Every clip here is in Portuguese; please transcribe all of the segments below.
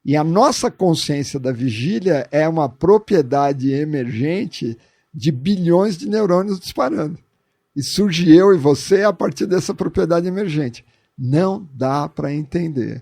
E a nossa consciência da vigília é uma propriedade emergente de bilhões de neurônios disparando. E surge eu e você a partir dessa propriedade emergente. Não dá para entender.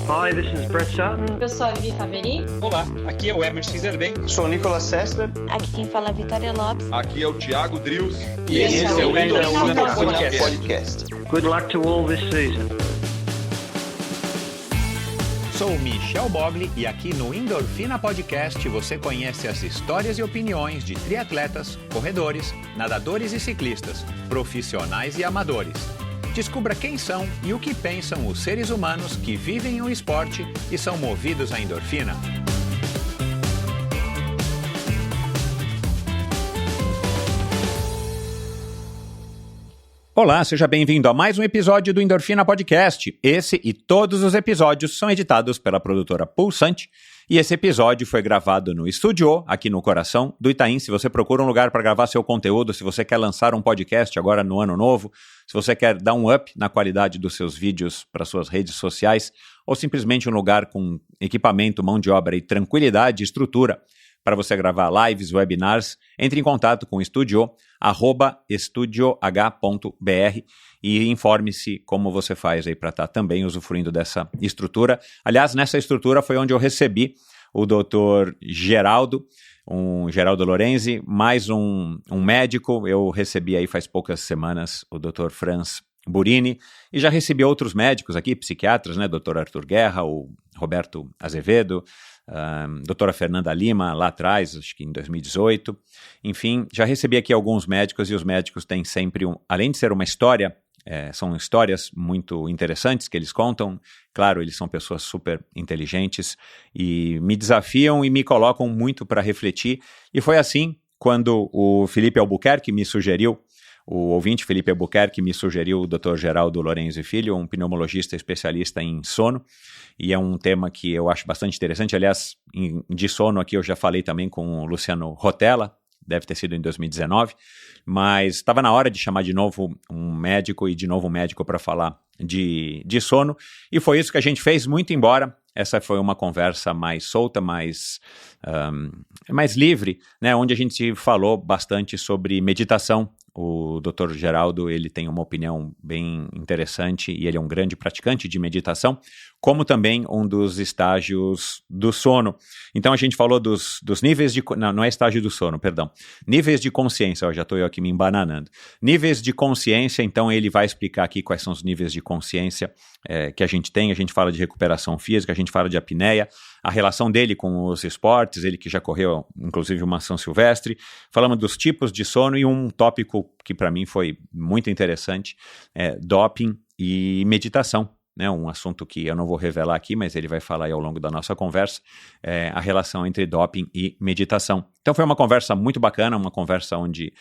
Hi, this is Brett Sutton. Eu sou a Vivi Faveri. Olá, aqui é o Emerson Zerben. Sou o Nicolas Sessler. Aqui quem fala é Vitória Lopes. Aqui é o Thiago Drius. E esse é o Endorfina Podcast. Good luck to all this season. Sou Michel Bogli e aqui no Endorfina Podcast você conhece as histórias e opiniões de triatletas, corredores, nadadores e ciclistas, profissionais e amadores. Descubra quem são e o que pensam os seres humanos que vivem o esporte e são movidos à endorfina. Olá, seja bem-vindo a mais um episódio do Endorfina Podcast. Esse e todos os episódios são editados pela produtora Pulsante e esse episódio foi gravado no estúdio, aqui no coração do Itaim. Se você procura um lugar para gravar seu conteúdo, se você quer lançar um podcast agora no ano novo, se você quer dar um up na qualidade dos seus vídeos para suas redes sociais ou simplesmente um lugar com equipamento, mão de obra e tranquilidade e estrutura para você gravar lives, webinars, entre em contato com o Estúdio, @estudioh.br e informe-se como você faz aí para estar também usufruindo dessa estrutura. Aliás, nessa estrutura foi onde eu recebi o Dr. Geraldo Lorenzi, mais um médico. Eu recebi aí faz poucas semanas o Dr. Franz Burini e já recebi outros médicos aqui, psiquiatras, né? Dr. Arthur Guerra, o Roberto Azevedo, doutora Fernanda Lima, lá atrás, acho que em 2018. Enfim, já recebi aqui alguns médicos e os médicos têm sempre, além de ser uma história, são histórias muito interessantes que eles contam. Claro, eles são pessoas super inteligentes e me desafiam e me colocam muito para refletir. E foi assim quando o Felipe Albuquerque me sugeriu, o ouvinte Felipe Albuquerque me sugeriu o Dr. Geraldo Lorenzi Filho, um pneumologista especialista em sono, e é um tema que eu acho bastante interessante. Aliás, de sono aqui eu já falei também com o Luciano Rotella, deve ter sido em 2019, mas estava na hora de chamar de novo um médico e de novo um médico para falar de sono, e foi isso que a gente fez, muito embora essa foi uma conversa mais solta, mais livre, né, onde a gente falou bastante sobre meditação. O Dr. Geraldo, ele tem uma opinião bem interessante e ele é um grande praticante de meditação, como também um dos estágios do sono. Então a gente falou dos níveis de... Não é estágio do sono, perdão. Níveis de consciência, já estou eu aqui me embananando. Níveis de consciência, então ele vai explicar aqui quais são os níveis de consciência que a gente tem. A gente fala de recuperação física, a gente fala de apneia, a relação dele com os esportes, ele que já correu inclusive uma São Silvestre. Falamos dos tipos de sono e um tópico que para mim foi muito interessante, doping e meditação, né? Um assunto que eu não vou revelar aqui, mas ele vai falar aí ao longo da nossa conversa, a relação entre doping e meditação. Então foi uma conversa muito bacana, uma conversa onde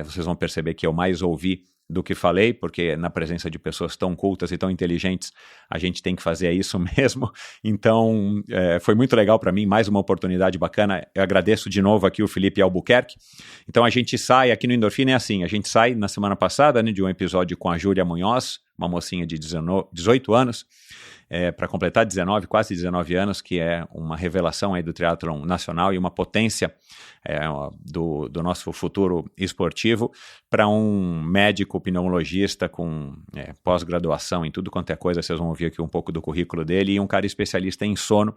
vocês vão perceber que eu mais ouvi do que falei, porque na presença de pessoas tão cultas e tão inteligentes, a gente tem que fazer isso mesmo. Então, foi muito legal para mim, mais uma oportunidade bacana. Eu agradeço de novo aqui o Felipe Albuquerque. Então, a gente sai aqui no Endorfina, é assim, a gente sai na semana passada, né, de um episódio com a Júlia Munhoz, uma mocinha de 18 anos, para completar 19, quase 19 anos, que é uma revelação aí do triatlon nacional e uma potência do nosso futuro esportivo, para um médico pneumologista com pós-graduação em tudo quanto é coisa. Vocês vão ouvir aqui um pouco do currículo dele, e um cara especialista em sono.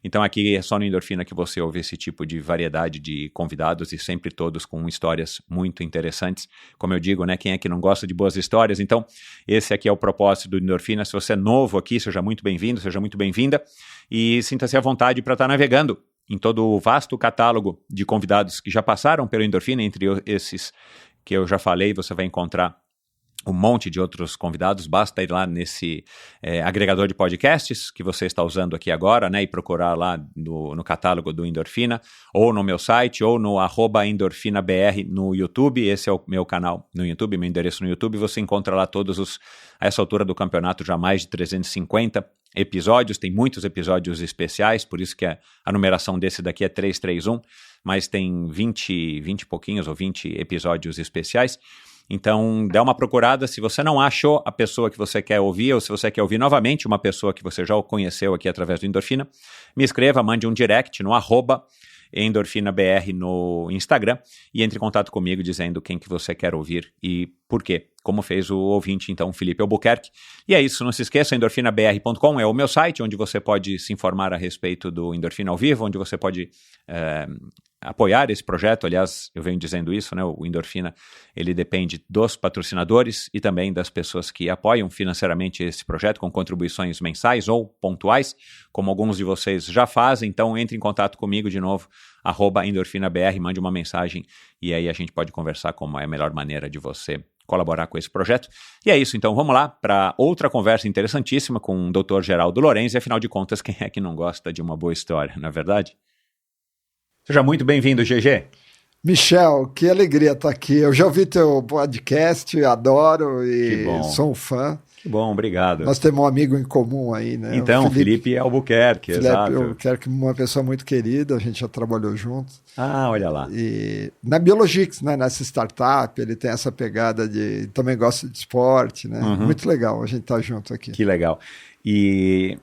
Então aqui é só no Endorfina que você ouve esse tipo de variedade de convidados, e sempre todos com histórias muito interessantes. Como eu digo, né, quem é que não gosta de boas histórias? Então esse aqui é o propósito do Endorfina. Se você é novo aqui, seja muito bem-vindo, seja muito bem-vinda, e sinta-se à vontade para estar navegando em todo o vasto catálogo de convidados que já passaram pelo Endorfina. Entre esses que eu já falei, você vai encontrar um monte de outros convidados. Basta ir lá nesse agregador de podcasts que você está usando aqui agora, né, e procurar lá no catálogo do Endorfina, ou no meu site, ou no @endorfinabr no YouTube. Esse é o meu canal no YouTube, meu endereço no YouTube. Você encontra lá todos a essa altura do campeonato, já mais de 350 episódios. Tem muitos episódios especiais, por isso que a numeração desse daqui é 331, mas tem 20 e pouquinhos ou 20 episódios especiais. Então, dá uma procurada. Se você não achou a pessoa que você quer ouvir, ou se você quer ouvir novamente uma pessoa que você já conheceu aqui através do Endorfina, me escreva, mande um direct no @EndorfinaBR no Instagram e entre em contato comigo dizendo quem que você quer ouvir e por quê, como fez o ouvinte, então, Felipe Albuquerque. E é isso, não se esqueça, endorfinabr.com é o meu site, onde você pode se informar a respeito do Endorfina ao vivo, onde você pode apoiar esse projeto. Aliás, eu venho dizendo isso, né? O Endorfina, ele depende dos patrocinadores e também das pessoas que apoiam financeiramente esse projeto com contribuições mensais ou pontuais, como alguns de vocês já fazem. Então, entre em contato comigo de novo, @endorfinabr, mande uma mensagem e aí a gente pode conversar como é a melhor maneira de você colaborar com esse projeto. E é isso, então vamos lá para outra conversa interessantíssima com o Dr. Geraldo Lorenzi. Afinal de contas, quem é que não gosta de uma boa história, não é verdade? Seja muito bem-vindo, GG. Michel, que alegria estar aqui. Eu já ouvi teu podcast, adoro e sou um fã. Que bom, obrigado. Nós temos um amigo em comum aí, né? Então, Felipe Albuquerque, exato. Felipe Albuquerque, uma pessoa muito querida, a gente já trabalhou juntos. Ah, olha lá. E na Biologix, né, nessa startup, ele tem essa pegada de... Também gosta de esporte, né? Muito legal, a gente tá junto aqui. Que legal. E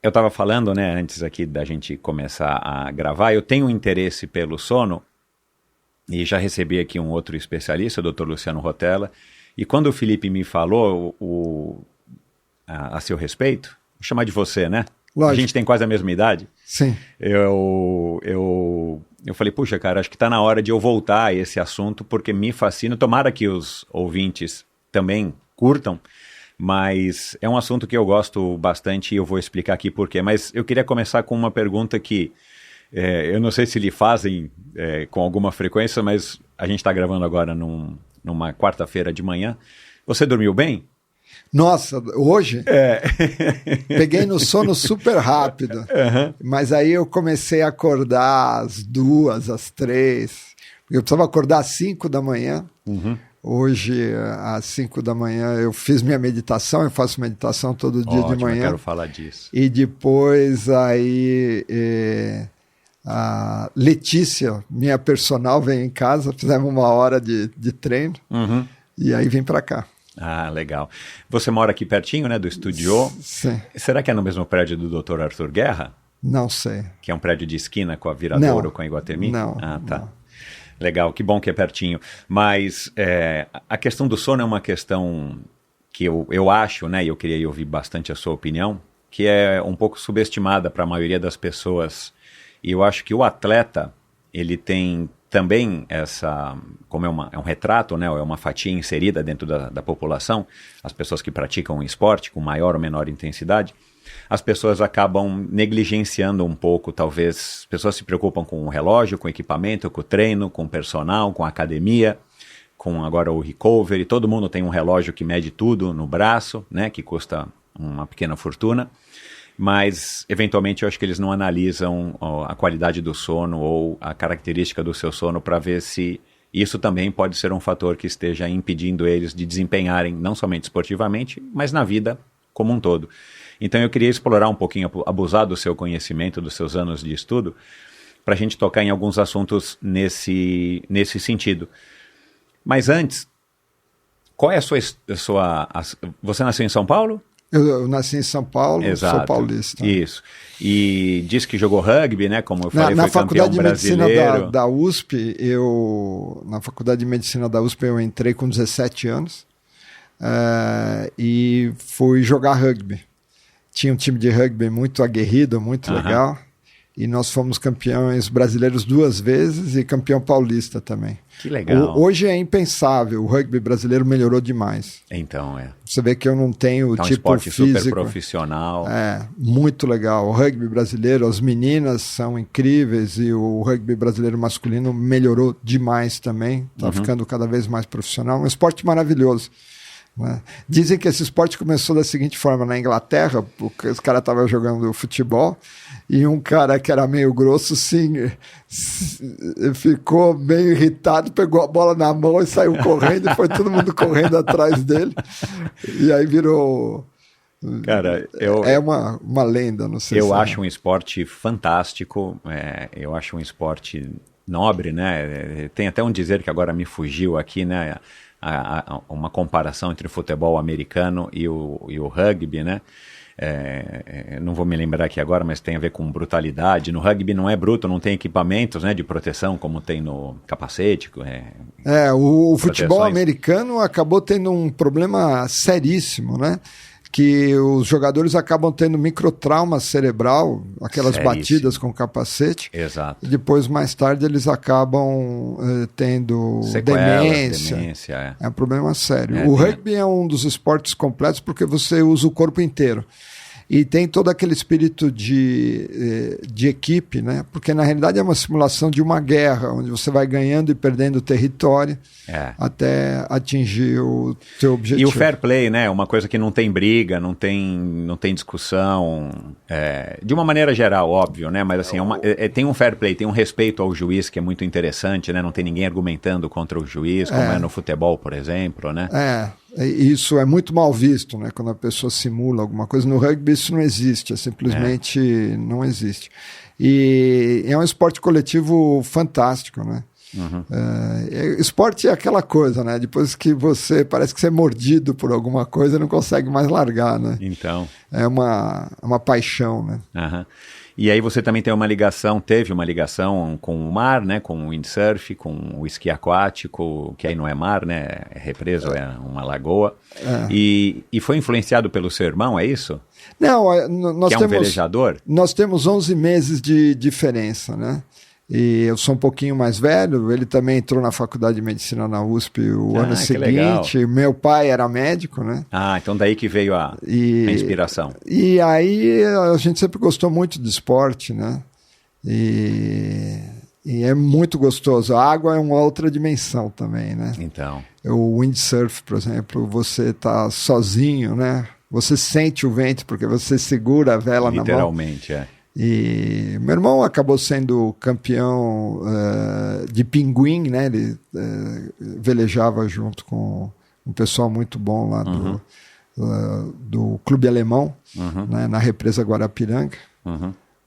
eu estava falando, né, antes aqui da gente começar a gravar, eu tenho um interesse pelo sono e já recebi aqui um outro especialista, o Dr. Luciano Rotella. E quando o Felipe me falou a seu respeito, vou chamar de você, né? Lógico. A gente tem quase a mesma idade. Sim. Eu falei, puxa, cara, acho que está na hora de eu voltar a esse assunto, porque me fascina. Tomara que os ouvintes também curtam, mas é um assunto que eu gosto bastante e eu vou explicar aqui por quê. Mas eu queria começar com uma pergunta que eu não sei se lhe fazem com alguma frequência, mas a gente está gravando agora numa quarta-feira de manhã. Você dormiu bem? Nossa, hoje? Peguei no sono super rápido, mas aí eu comecei a acordar às 2, às 3, eu precisava acordar às 5 da manhã. Hoje, às 5 da manhã, eu fiz minha meditação, eu faço meditação todo dia de manhã. Eu quero falar disso. E depois aí... a Letícia, minha personal, veio em casa, fizemos 1 hora de treino e aí vim para cá. Ah, legal. Você mora aqui pertinho, né, do estúdio? Sim. Será que é no mesmo prédio do Dr. Arthur Guerra? Não sei. Que é um prédio de esquina com a Viradouro, com a Iguatemi? Não. Ah, tá. Não. Legal, que bom que é pertinho. Mas a questão do sono é uma questão que eu acho, né, e eu queria ouvir bastante a sua opinião, que é um pouco subestimada para a maioria das pessoas. E eu acho que o atleta, ele tem também essa, como é um retrato, né, é uma fatia inserida dentro da população, as pessoas que praticam esporte com maior ou menor intensidade, as pessoas acabam negligenciando um pouco, talvez, as pessoas se preocupam com o relógio, com o equipamento, com o treino, com o personal, com a academia, com agora o recovery, todo mundo tem um relógio que mede tudo no braço, né, que custa uma pequena fortuna. Mas, eventualmente, eu acho que eles não analisam a qualidade do sono ou a característica do seu sono para ver se isso também pode ser um fator que esteja impedindo eles de desempenharem, não somente esportivamente, mas na vida como um todo. Então, eu queria explorar um pouquinho, abusar do seu conhecimento, dos seus anos de estudo, para a gente tocar em alguns assuntos nesse sentido. Mas antes, qual é a sua você nasceu em São Paulo? Eu nasci em São Paulo, Exato, sou paulista. Isso. E disse que jogou rugby, né? Como eu falei, na foi campeão brasileiro. Na faculdade de medicina da USP, na faculdade de medicina da USP eu entrei com 17 anos e fui jogar rugby. Tinha um time de rugby muito aguerrido, muito legal. E nós fomos campeões brasileiros 2 vezes e campeão paulista também. Que legal. Hoje é impensável, o rugby brasileiro melhorou demais. Então, Você vê que eu não tenho o tipo esporte físico. super profissional. Muito legal. O rugby brasileiro, as meninas são incríveis e o rugby brasileiro masculino melhorou demais também. Está ficando cada vez mais profissional. Um esporte maravilhoso. Né? Dizem que esse esporte começou da seguinte forma: na Inglaterra, os caras estavam jogando futebol e um cara que era meio grosso ficou meio irritado, pegou a bola na mão e saiu correndo e foi todo mundo correndo atrás dele e aí virou... Cara, é uma lenda, não sei se... Eu acho um esporte fantástico, eu acho um esporte nobre, né? Tem até um dizer que agora me fugiu aqui, né? uma comparação entre o futebol americano e o rugby, né? Não vou me lembrar aqui agora, mas tem a ver com brutalidade. No rugby não é bruto, não tem equipamentos, né, de proteção como tem no capacete. O futebol americano acabou tendo um problema seríssimo, né? Que os jogadores acabam tendo microtrauma cerebral, aquelas batidas com capacete. Exato. E depois, mais tarde, eles acabam tendo sequelas, demência. É um problema sério. O rugby é um dos esportes completos porque você usa o corpo inteiro. E tem todo aquele espírito de equipe, né? Porque na realidade é uma simulação de uma guerra, onde você vai ganhando e perdendo território até atingir o seu objetivo. E o fair play, né? Uma coisa que não tem briga, não tem discussão, de uma maneira geral, óbvio, né? Mas assim, tem um fair play, tem um respeito ao juiz que é muito interessante, né? Não tem ninguém argumentando contra o juiz, como é no futebol, por exemplo, né? Isso é muito mal visto, né? Quando a pessoa simula alguma coisa. No rugby isso não existe, simplesmente não existe. E é um esporte coletivo fantástico, né? Uhum. Esporte é aquela coisa, né? Depois que parece que você é mordido por alguma coisa e não consegue mais largar, né? Então. É uma paixão, né? Uhum. E aí você também teve uma ligação com o mar, né? Com o windsurf, com o esqui aquático, que aí não é mar, né? É represa, é uma lagoa. E foi influenciado pelo seu irmão, é isso? Não, nós que é um velejador? Nós temos 11 meses de diferença, né? E eu sou um pouquinho mais velho, ele também entrou na faculdade de medicina na USP o ano seguinte. Legal. Meu pai era médico, né? Então daí que veio a inspiração. E aí a gente sempre gostou muito de esporte, né? E é muito gostoso. A água é uma outra dimensão também, né? Então. O windsurf, por exemplo, você tá sozinho, né? Você sente o vento porque você segura a vela na mão. Literalmente, E meu irmão acabou sendo campeão de pinguim, né? Ele velejava junto com um pessoal muito bom lá do Clube Alemão, né? Na represa Guarapiranga,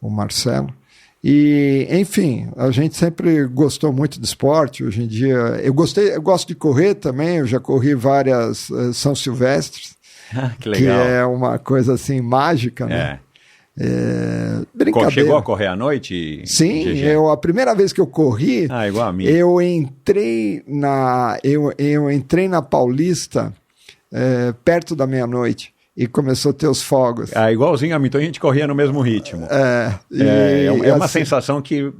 o Marcelo. E, enfim, a gente sempre gostou muito de esporte. Hoje em dia, eu gosto de correr também. Eu já corri várias São Silvestres, que legal. Que é uma coisa assim mágica, né? Brincadeira. Chegou a correr à noite? Sim, a primeira vez que eu corri, igual a mim. Eu entrei na Paulista perto da meia-noite e começou a ter os fogos. Igualzinho a mim, então a gente corria no mesmo ritmo. É uma sensação que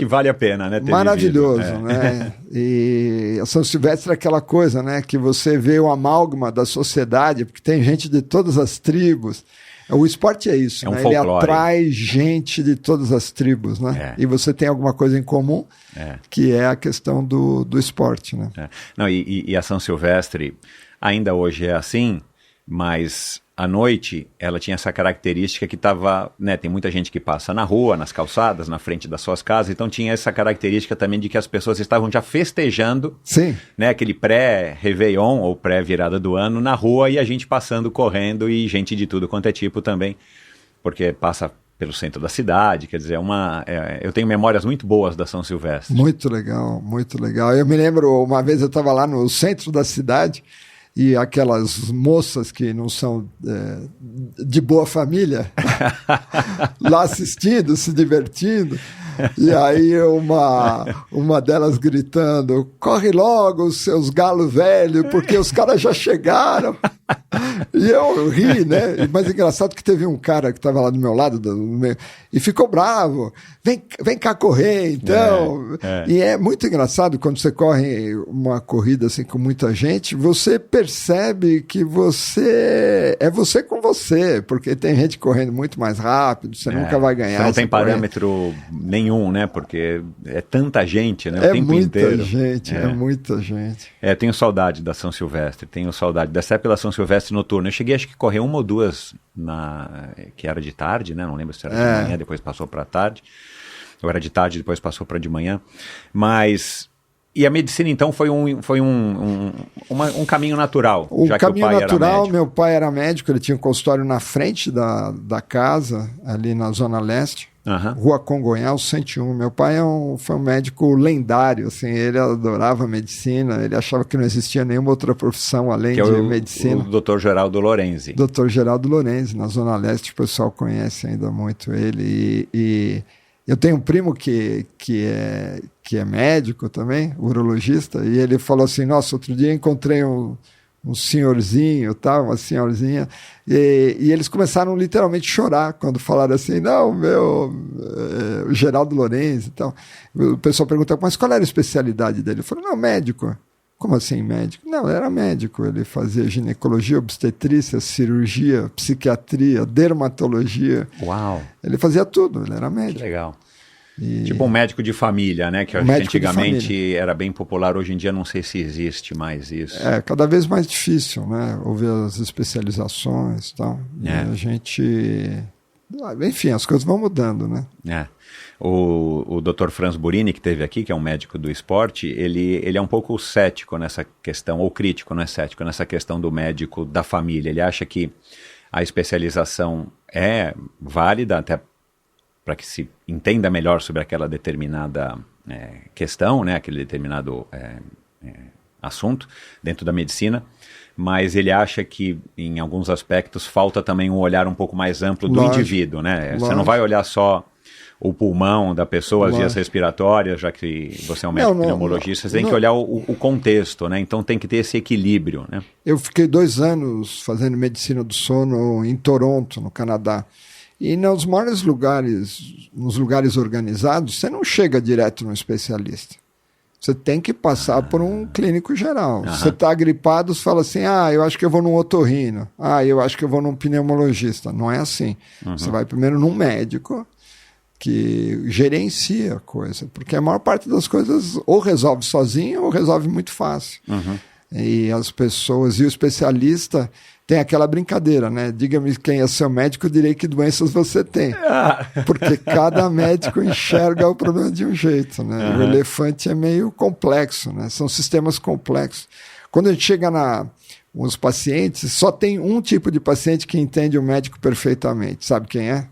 vale a pena, né? Maravilhoso, né? E a São Silvestre é aquela coisa, né? Que você vê o amálgama da sociedade, porque tem gente de todas as tribos. O esporte é isso, né? Ele atrai gente de todas as tribos, né? E você tem alguma coisa em comum, que é a questão do esporte, né? Não, e a São Silvestre ainda hoje é assim, mas à noite ela tinha essa característica que estava, né? Tem muita gente que passa na rua, nas calçadas, na frente das suas casas, então tinha essa característica também de que as pessoas estavam já festejando, né? Aquele pré-Réveillon ou pré-virada do ano na rua e a gente passando, correndo e gente de tudo quanto é tipo também, porque passa pelo centro da cidade, quer dizer, eu tenho memórias muito boas da São Silvestre. Muito legal, muito legal. Eu me lembro, uma vez eu estava lá no centro da cidade e aquelas moças que não são de boa família lá assistindo, se divertindo, e aí uma delas gritando: corre logo, seus galos velhos, porque os caras já chegaram. E eu ri, né? Mas engraçado que teve um cara que estava lá do meu lado e ficou bravo. Vem cá correr, então. E é muito engraçado quando você corre uma corrida assim com muita gente, você percebe que é você com você, porque tem gente correndo muito mais rápido, você nunca vai ganhar. Você não tem parâmetro nenhum, né? Porque é tanta gente, né? O tempo inteiro. É muita gente. Tenho saudade da São Silvestre, tenho saudade dessa época da São Silvestre noturna. Eu cheguei, acho que correr uma ou duas que era de tarde, né? Não lembro se era de manhã, depois passou para tarde. Ou era de tarde, depois passou para de manhã. Mas... E a medicina, então, foi um caminho natural, já que o pai era médico. Meu pai era médico, ele tinha um consultório na frente da casa, ali na Zona Leste, Rua Congonhas, 101. Meu pai foi um médico lendário, assim, ele adorava medicina, ele achava que não existia nenhuma outra profissão além de medicina. O Dr. Geraldo Lorenzi. Dr. Geraldo Lorenzi, na Zona Leste, o pessoal conhece ainda muito ele. E eu tenho um primo que é médico também, urologista, e ele falou assim, nossa, outro dia encontrei um senhorzinho, uma senhorzinha, e eles começaram literalmente a chorar quando falaram assim, não, o Geraldo Lorenzi e tal. O pessoal perguntou, mas qual era a especialidade dele? Ele falou, não, médico. Como assim médico? Não, era médico, ele fazia ginecologia, obstetrícia, cirurgia, psiquiatria, dermatologia. Uau! Ele fazia tudo, ele era médico. Que legal. Tipo um médico de família, né? Que antigamente era bem popular, hoje em dia não sei se existe mais isso. É, cada vez mais difícil, né? Houve as especializações e tal. E a gente... Enfim, as coisas vão mudando, né? É. O Dr. Franz Burini, que esteve aqui, que é um médico do esporte, ele é um pouco cético nessa questão, ou crítico, não é cético, nessa questão do médico da família. Ele acha que a especialização é válida, até para que se entenda melhor sobre aquela determinada questão, né, aquele determinado assunto dentro da medicina, mas ele acha que, em alguns aspectos, falta também um olhar um pouco mais amplo do indivíduo, né? Você não vai olhar só o pulmão da pessoa, as vias respiratórias, já que você é um médico pneumologista, você tem que olhar o contexto, né? Então tem que ter esse equilíbrio, né? Eu fiquei 2 anos fazendo medicina do sono em Toronto, no Canadá. E nos maiores lugares, nos lugares organizados, você não chega direto no especialista. Você tem que passar por um clínico geral. Você está gripado, você fala assim, eu acho que eu vou num otorrino. Eu acho que eu vou num pneumologista. Não é assim. Você vai primeiro num médico que gerencia a coisa. Porque a maior parte das coisas ou resolve sozinho ou resolve muito fácil. E as pessoas, e o especialista... Tem aquela brincadeira, né? Diga-me quem é seu médico, eu direi que doenças você tem. Porque cada médico enxerga o problema de um jeito, né? O elefante é meio complexo, né? São sistemas complexos. Quando a gente chega nos pacientes, só tem um tipo de paciente que entende o médico perfeitamente. Sabe quem é?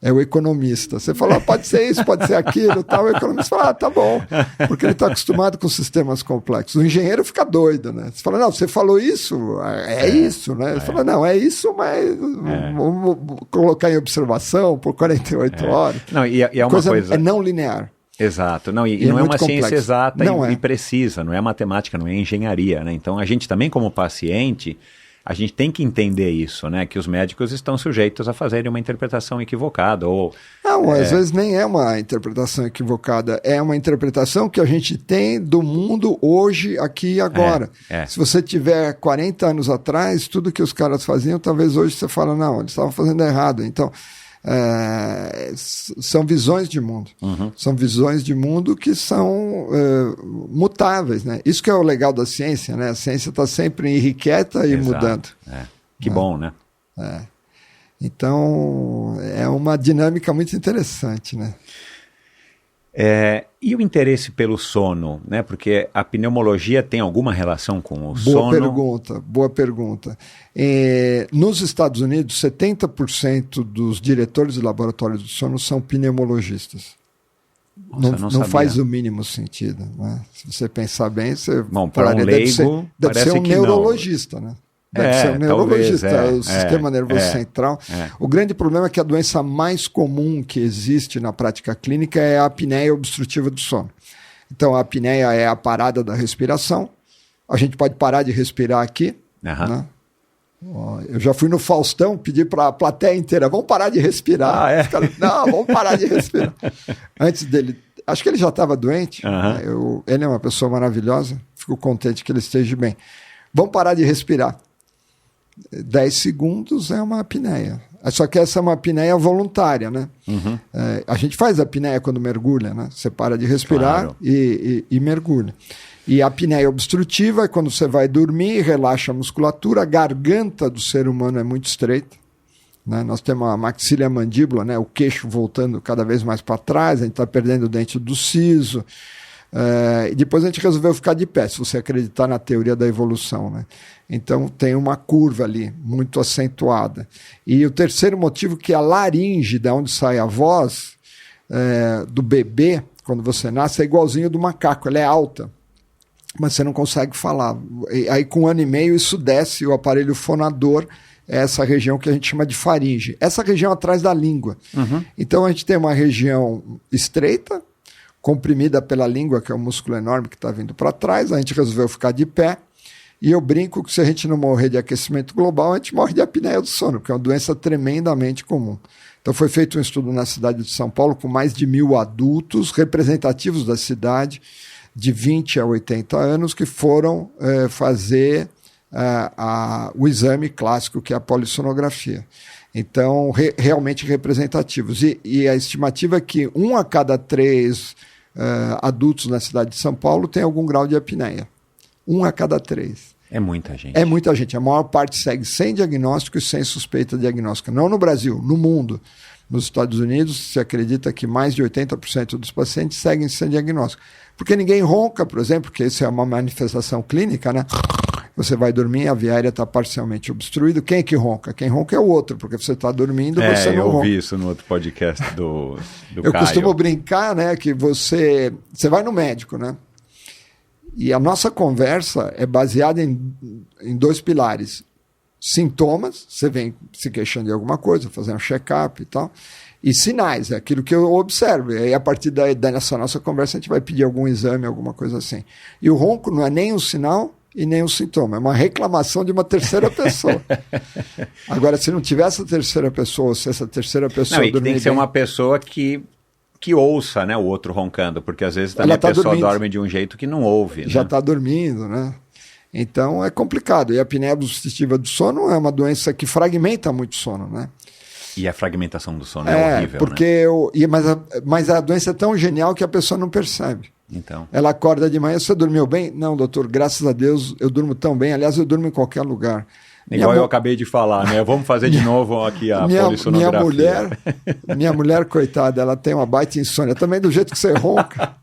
É o economista. Você fala, pode ser isso, pode ser aquilo, tal. O economista fala, tá bom, porque ele está acostumado com sistemas complexos. O engenheiro fica doido, né? Você fala, não, você falou isso, é isso, né? Ele fala, não, é isso, mas vamos colocar em observação por 48 horas. Não, e é uma coisa... É não linear. Exato, não, e não é uma ciência exata e precisa, não é matemática, não é engenharia, né? Então a gente também, como paciente... A gente tem que entender isso, né? Que os médicos estão sujeitos a fazerem uma interpretação equivocada. Não, às vezes nem é uma interpretação equivocada. É uma interpretação que a gente tem do mundo hoje, aqui e agora. Se você tiver 40 anos atrás, tudo que os caras faziam, talvez hoje você fala, não, eles estavam fazendo errado. Então, são visões de mundo. São visões de mundo que são mutáveis, né? Isso que é o legal da ciência, né? A ciência está sempre irrequieta e mudando. Que bom, né? Então, é uma dinâmica muito interessante, né? E o interesse pelo sono, né? Porque a pneumologia tem alguma relação com o sono? Boa pergunta. Nos Estados Unidos, 70% dos diretores de laboratórios do sono são pneumologistas. Nossa, não faz o mínimo sentido, né? Se você pensar bem, você para um leigo, deve ser um neurologista, né? Deve ser um neurologista, talvez, o sistema nervoso central. O grande problema é que a doença mais comum que existe na prática clínica é a apneia obstrutiva do sono. Então, a apneia é a parada da respiração. A gente pode parar de respirar aqui. Né? Eu já fui no Faustão, pedi para a plateia inteira, vamos parar de respirar. Os caras, não, vamos parar de respirar. Antes dele, acho que ele já estava doente. Ele é uma pessoa maravilhosa, fico contente que ele esteja bem. Vamos parar de respirar. 10 segundos é uma apneia. Só que essa é uma apneia voluntária, né? A gente faz a apneia quando mergulha, né? Você para de respirar e mergulha. E a apneia obstrutiva é quando você vai dormir, relaxa a musculatura, a garganta do ser humano é muito estreita. Né? Nós temos a maxila e a mandíbula, né? O queixo voltando cada vez mais para trás, a gente está perdendo o dente do siso. E depois a gente resolveu ficar de pé, se você acreditar na teoria da evolução, né? Então tem uma curva ali, muito acentuada. E o terceiro motivo, que a laringe, da onde sai a voz do bebê, quando você nasce, é igualzinho do macaco, ela é alta, mas você não consegue falar. Aí com 1 ano e meio isso desce, o aparelho fonador é essa região que a gente chama de faringe. Essa região atrás da língua. Então a gente tem uma região estreita, comprimida pela língua, que é um músculo enorme que está vindo para trás. A gente resolveu ficar de pé. E eu brinco que se a gente não morrer de aquecimento global, a gente morre de apneia do sono, que é uma doença tremendamente comum. Então foi feito um estudo na cidade de São Paulo com mais de 1.000 adultos representativos da cidade, de 20 a 80 anos, que foram fazer o exame clássico, que é a polissonografia. Então, realmente representativos. E a estimativa é que 1 a cada 3 adultos na cidade de São Paulo tem algum grau de apneia. 1 a cada 3. É muita gente. É muita gente. A maior parte segue sem diagnóstico e sem suspeita diagnóstica. Não no Brasil, no mundo. Nos Estados Unidos, se acredita que mais de 80% dos pacientes seguem sem diagnóstico. Porque ninguém ronca, por exemplo, porque isso é uma manifestação clínica, né? Você vai dormir, a via aérea está parcialmente obstruída. Quem é que ronca? Quem ronca é o outro, porque você está dormindo, você não ronca. Eu ouvi isso no outro podcast do Eu Caio. costumo brincar, né, que você vai no médico, né? E a nossa conversa é baseada em 2 pilares. Sintomas, você vem se queixando de alguma coisa, fazer um check-up e tal. E sinais, é aquilo que eu observo. E aí, a partir dessa nossa conversa, a gente vai pedir algum exame, alguma coisa assim. E o ronco não é nem um sinal e nem um sintoma. É uma reclamação de uma terceira pessoa. Agora, se não tiver essa terceira pessoa, ou se essa terceira pessoa não, e que dormir tem que ser bem, uma pessoa que ouça, né, o outro roncando, porque às vezes também a pessoa dorme de um jeito que não ouve. Já né? está dormindo, né? Então é complicado. E a apneia obstrutiva do sono é uma doença que fragmenta muito o sono, né? E a fragmentação do sono é horrível, porque né? Mas a doença é tão genial que a pessoa não percebe. Então. Ela acorda de manhã, você dormiu bem? Não, doutor, graças a Deus eu durmo tão bem. Aliás, eu durmo em qualquer lugar. Igual eu acabei de falar, né? Vamos fazer de novo aqui a polissonografia. Minha mulher, coitada, ela tem uma baita insônia, também do jeito que você ronca.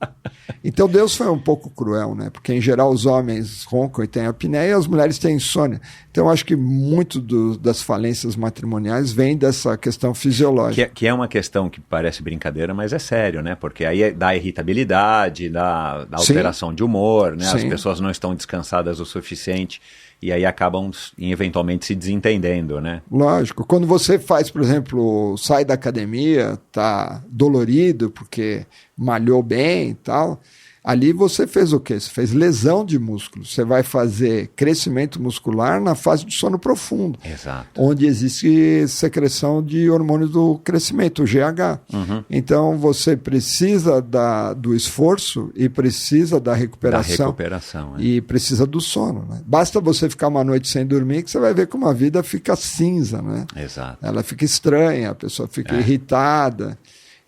Então Deus foi um pouco cruel, né? Porque em geral os homens roncam e têm apneia e as mulheres têm insônia. Então eu acho que muito das falências matrimoniais vem dessa questão fisiológica. Que é uma questão que parece brincadeira, mas é sério, né? Porque aí dá irritabilidade, dá alteração de humor, né? As pessoas não estão descansadas o suficiente. E aí acabam, eventualmente, se desentendendo, né? Lógico. Quando você faz, por exemplo, sai da academia, tá dolorido porque malhou bem e tal, ali você fez o quê? Você fez lesão de músculo. Você vai fazer crescimento muscular na fase de sono profundo. Exato. Onde existe secreção de hormônio do crescimento, o GH. Uhum. Então você precisa do esforço e precisa da recuperação. E precisa do sono. Né? Basta você ficar uma noite sem dormir que você vai ver como a vida fica cinza. Né? Exato. Ela fica estranha, a pessoa fica irritada.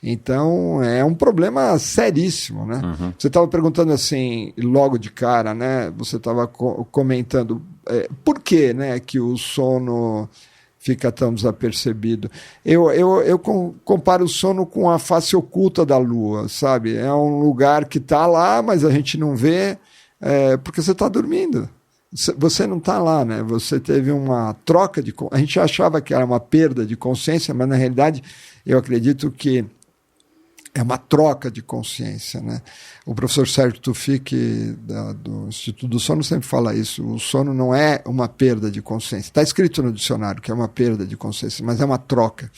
Então, é um problema seríssimo, né? Uhum. Você estava perguntando assim, logo de cara, né? Você estava comentando por que, né, que o sono fica tão desapercebido. Eu comparo o sono com a face oculta da lua, sabe? É um lugar que está lá, mas a gente não vê, porque você está dormindo. Você não está lá, né? Você teve uma troca de... A gente achava que era uma perda de consciência, mas na realidade eu acredito que é uma troca de consciência, né? O professor Sérgio Tufik, do Instituto do Sono, sempre fala isso. O sono não é uma perda de consciência. Está escrito no dicionário que é uma perda de consciência, mas é uma troca.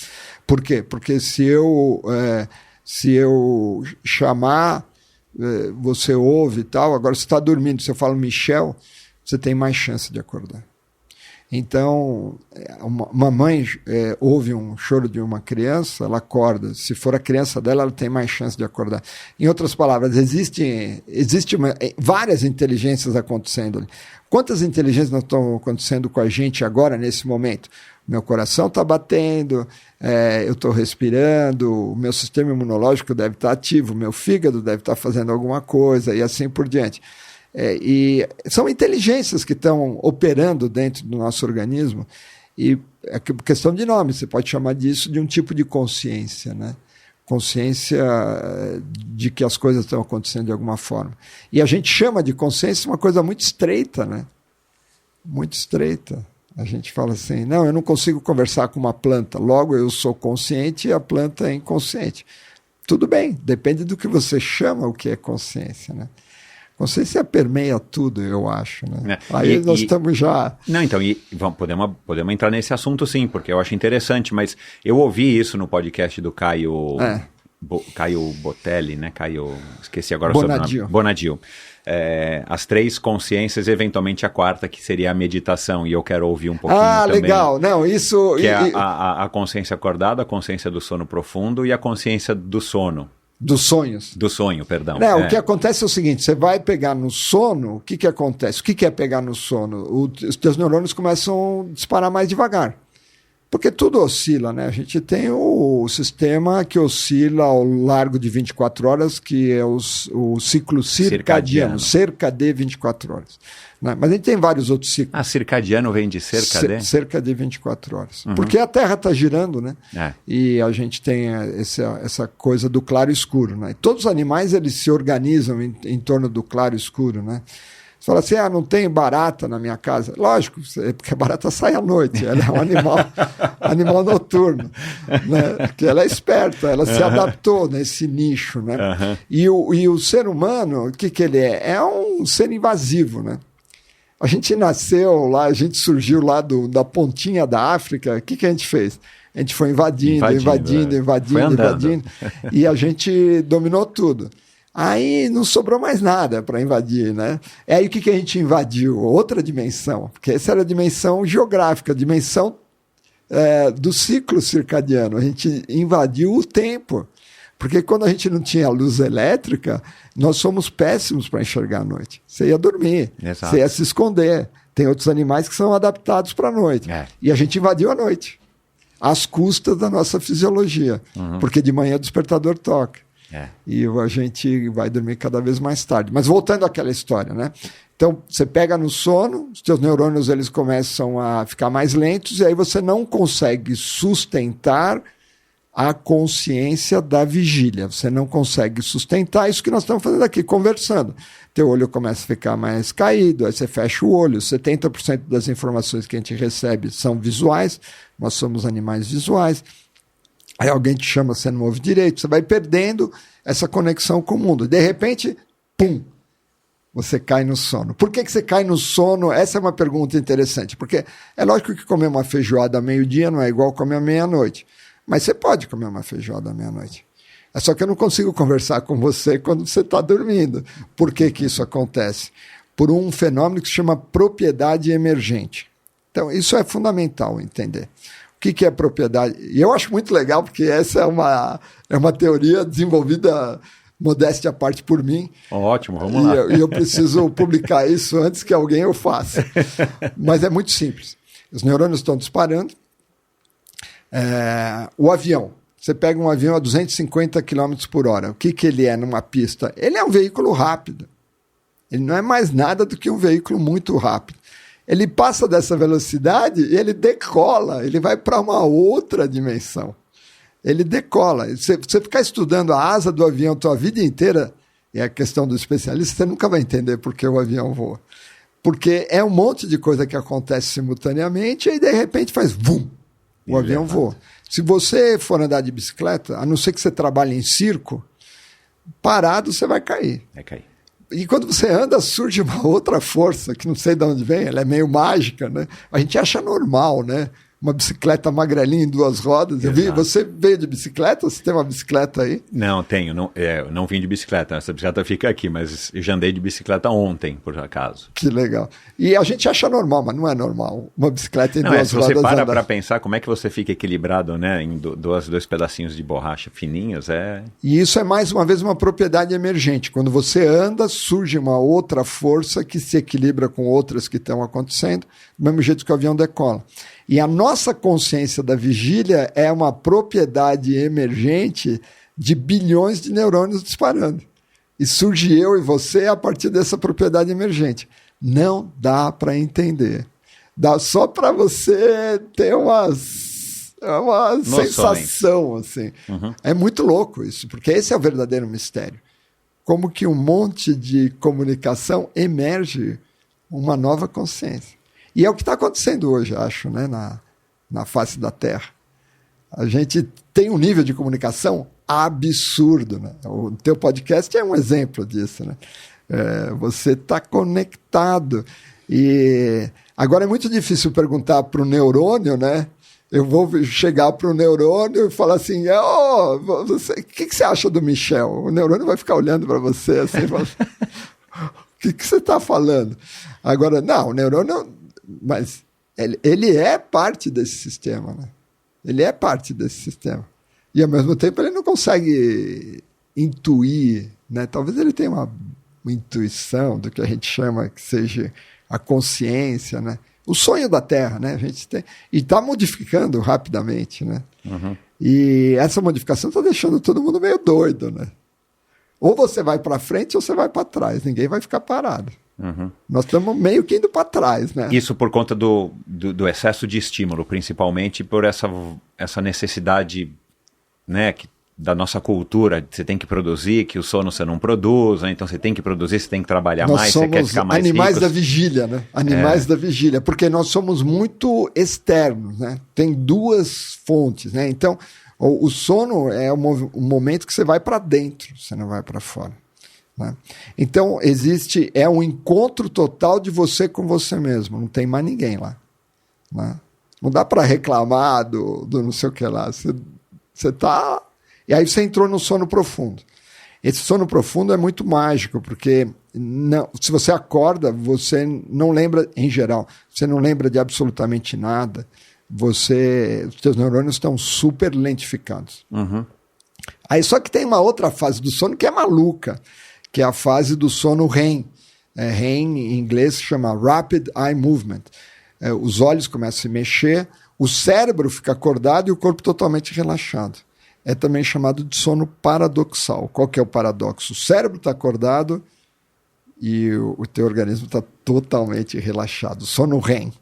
Por quê? Porque se eu chamar, você ouve e tal, agora você está dormindo, se eu falo Michel, você tem mais chance de acordar. Então, uma mãe ouve um choro de uma criança, ela acorda. Se for a criança dela, ela tem mais chance de acordar. Em outras palavras, existe várias inteligências acontecendo ali. Quantas inteligências não estão acontecendo com a gente agora, nesse momento? Meu coração está batendo, eu estou respirando, o meu sistema imunológico deve estar ativo, o meu fígado deve estar fazendo alguma coisa e assim por diante. E são inteligências que estão operando dentro do nosso organismo e é questão de nome, você pode chamar disso de um tipo de consciência, né? consciência de que as coisas estão acontecendo de alguma forma. E a gente chama de consciência uma coisa muito estreita, né? Muito estreita. A gente fala assim, não, eu não consigo conversar com uma planta, logo eu sou consciente e a planta é inconsciente. Tudo bem, depende do que você chama o que é consciência, né? Consciência permeia tudo, eu acho, né? Aí nós estamos já... Não, então, podemos entrar nesse assunto sim, porque eu acho interessante, mas eu ouvi isso no podcast do Caio... Caio Botelli, né? Esqueci agora o sobrenome. Bonadil. As 3 consciências, eventualmente a 4ª, que seria a meditação, e eu quero ouvir um pouquinho também. Legal. Não, isso... Que é a consciência acordada, a consciência do sono profundo e a consciência do sono. Dos sonhos. Do sonho, perdão. O que acontece é o seguinte, você vai pegar no sono, o que acontece? O que é pegar no sono? Os teus neurônios começam a disparar mais devagar. Porque tudo oscila, né? A gente tem o sistema que oscila ao largo de 24 horas, que é o ciclo circadiano, cerca de 24 horas. Né? Mas a gente tem vários outros ciclos. Circadiano vem de cerca de? Cerca de 24 horas. Porque a Terra está girando, né? E a gente tem essa coisa do claro e escuro, né? E todos os animais, eles se organizam em torno do claro e escuro, né? Você fala assim, não tem barata na minha casa. Lógico, porque a barata sai à noite, ela é um animal noturno, né? Porque ela é esperta, ela se adaptou nesse nicho, né? E o ser humano, o que ele é? É um ser invasivo, né? A gente nasceu lá, a gente surgiu lá da pontinha da África, o que a gente fez? A gente foi invadindo, e a gente dominou tudo. Aí não sobrou mais nada para invadir, né? Aí o que a gente invadiu? Outra dimensão, porque essa era a dimensão geográfica, a dimensão do ciclo circadiano. A gente invadiu o tempo, porque quando a gente não tinha luz elétrica, nós somos péssimos para enxergar à noite. Você ia dormir, você ia se esconder. Tem outros animais que são adaptados para a noite. E a gente invadiu a noite, às custas da nossa fisiologia, porque de manhã o despertador toca. E a gente vai dormir cada vez mais tarde. Mas voltando àquela história, né? Então, você pega no sono, os teus neurônios eles começam a ficar mais lentos e aí você não consegue sustentar a consciência da vigília. Você não consegue sustentar isso que nós estamos fazendo aqui, conversando. Teu olho começa a ficar mais caído, aí você fecha o olho. 70% das informações que a gente recebe são visuais, nós somos animais visuais. Aí alguém te chama, você não ouve direito, você vai perdendo essa conexão com o mundo. De repente, pum, você cai no sono. Por que você cai no sono? Essa é uma pergunta interessante, porque é lógico que comer uma feijoada à meio-dia não é igual comer à meia-noite, mas você pode comer uma feijoada à meia-noite. É só que eu não consigo conversar com você quando você está dormindo. Por que isso acontece? Por um fenômeno que se chama propriedade emergente. Então, isso é fundamental entender. O que é propriedade? E eu acho muito legal, porque essa é uma teoria desenvolvida, modéstia à parte, por mim. Ótimo, vamos lá. E eu preciso publicar isso antes que alguém o faça. Mas é muito simples. Os neurônios estão disparando. O avião. Você pega um avião a 250 km por hora. O que ele é numa pista? Ele é um veículo rápido. Ele não é mais nada do que um veículo muito rápido. Ele passa dessa velocidade e ele decola, ele vai para uma outra dimensão. Ele decola. Você ficar estudando a asa do avião a tua vida inteira, é a questão do especialista, você nunca vai entender por que o avião voa. Porque é um monte de coisa que acontece simultaneamente e aí de repente faz vum, o avião voa. Se você for andar de bicicleta, a não ser que você trabalhe em circo, parado você vai cair. Vai cair. E quando você anda, surge uma outra força, que não sei de onde vem, ela é meio mágica, né? A gente acha normal, né? Uma bicicleta magrelinha em 2 rodas. Você veio de bicicleta? Você tem uma bicicleta aí? Não, tenho. Não vim de bicicleta. Essa bicicleta fica aqui, mas eu já andei de bicicleta ontem, por acaso. Que legal. E a gente acha normal, mas não é normal. Uma bicicleta em 2 rodas. Se você para pensar como é que você fica equilibrado, né? Em dois pedacinhos de borracha fininhos, E isso é, mais uma vez, uma propriedade emergente. Quando você anda, surge uma outra força que se equilibra com outras que estão acontecendo, do mesmo jeito que o avião decola. E a nossa consciência da vigília é uma propriedade emergente de bilhões de neurônios disparando. E surge eu e você a partir dessa propriedade emergente. Não dá para entender. Dá só para você ter umas É uma sensação, assim. Uhum. É muito louco isso, porque esse é o verdadeiro mistério. Como que um monte de comunicação emerge uma nova consciência. E é o que está acontecendo hoje, acho, né, na face da Terra. A gente tem um nível de comunicação absurdo, né? O teu podcast é um exemplo disso, né? Você está conectado. E agora é muito difícil perguntar para o neurônio, né? Eu vou chegar para o neurônio e falar assim, o que você acha do Michel? O neurônio vai ficar olhando para você assim, e falar, o que você está falando? Agora, não, o neurônio, mas ele é parte desse sistema, né? Ele é parte desse sistema. E, ao mesmo tempo, ele não consegue intuir, né? Talvez ele tenha uma intuição do que a gente chama que seja a consciência, né? O sonho da Terra, né? A gente tem, e está modificando rapidamente, né? Uhum. E essa modificação está deixando todo mundo meio doido, né? Ou você vai para frente ou você vai para trás. Ninguém vai ficar parado. Uhum. Nós estamos meio que indo para trás, né? Isso por conta do excesso de estímulo, principalmente por essa necessidade, né, da nossa cultura. Você tem que produzir, que o sono você não produz, né? Então você tem que produzir, você tem que trabalhar Nós mais, você quer ficar mais animais ricos. da vigília, né? Animais da vigília, porque nós somos muito externos, né? Tem duas fontes, né? Então, o sono é um momento que você vai para dentro, você não vai para fora, né? Então, é um encontro total de você com você mesmo, não tem mais ninguém lá, né? Não dá para reclamar do não sei o que lá, você tá... E aí você entrou no sono profundo. Esse sono profundo é muito mágico, porque se você acorda, você não lembra, em geral, você não lembra de absolutamente nada. Os teus neurônios estão super lentificados. Uhum. Aí só que tem uma outra fase do sono que é maluca, que é a fase do sono REM. REM em inglês se chama Rapid Eye Movement. Os olhos começam a se mexer, o cérebro fica acordado e o corpo totalmente relaxado. É também chamado de sono paradoxal. Qual que é o paradoxo? O cérebro está acordado e o teu organismo está totalmente relaxado. Sono REM.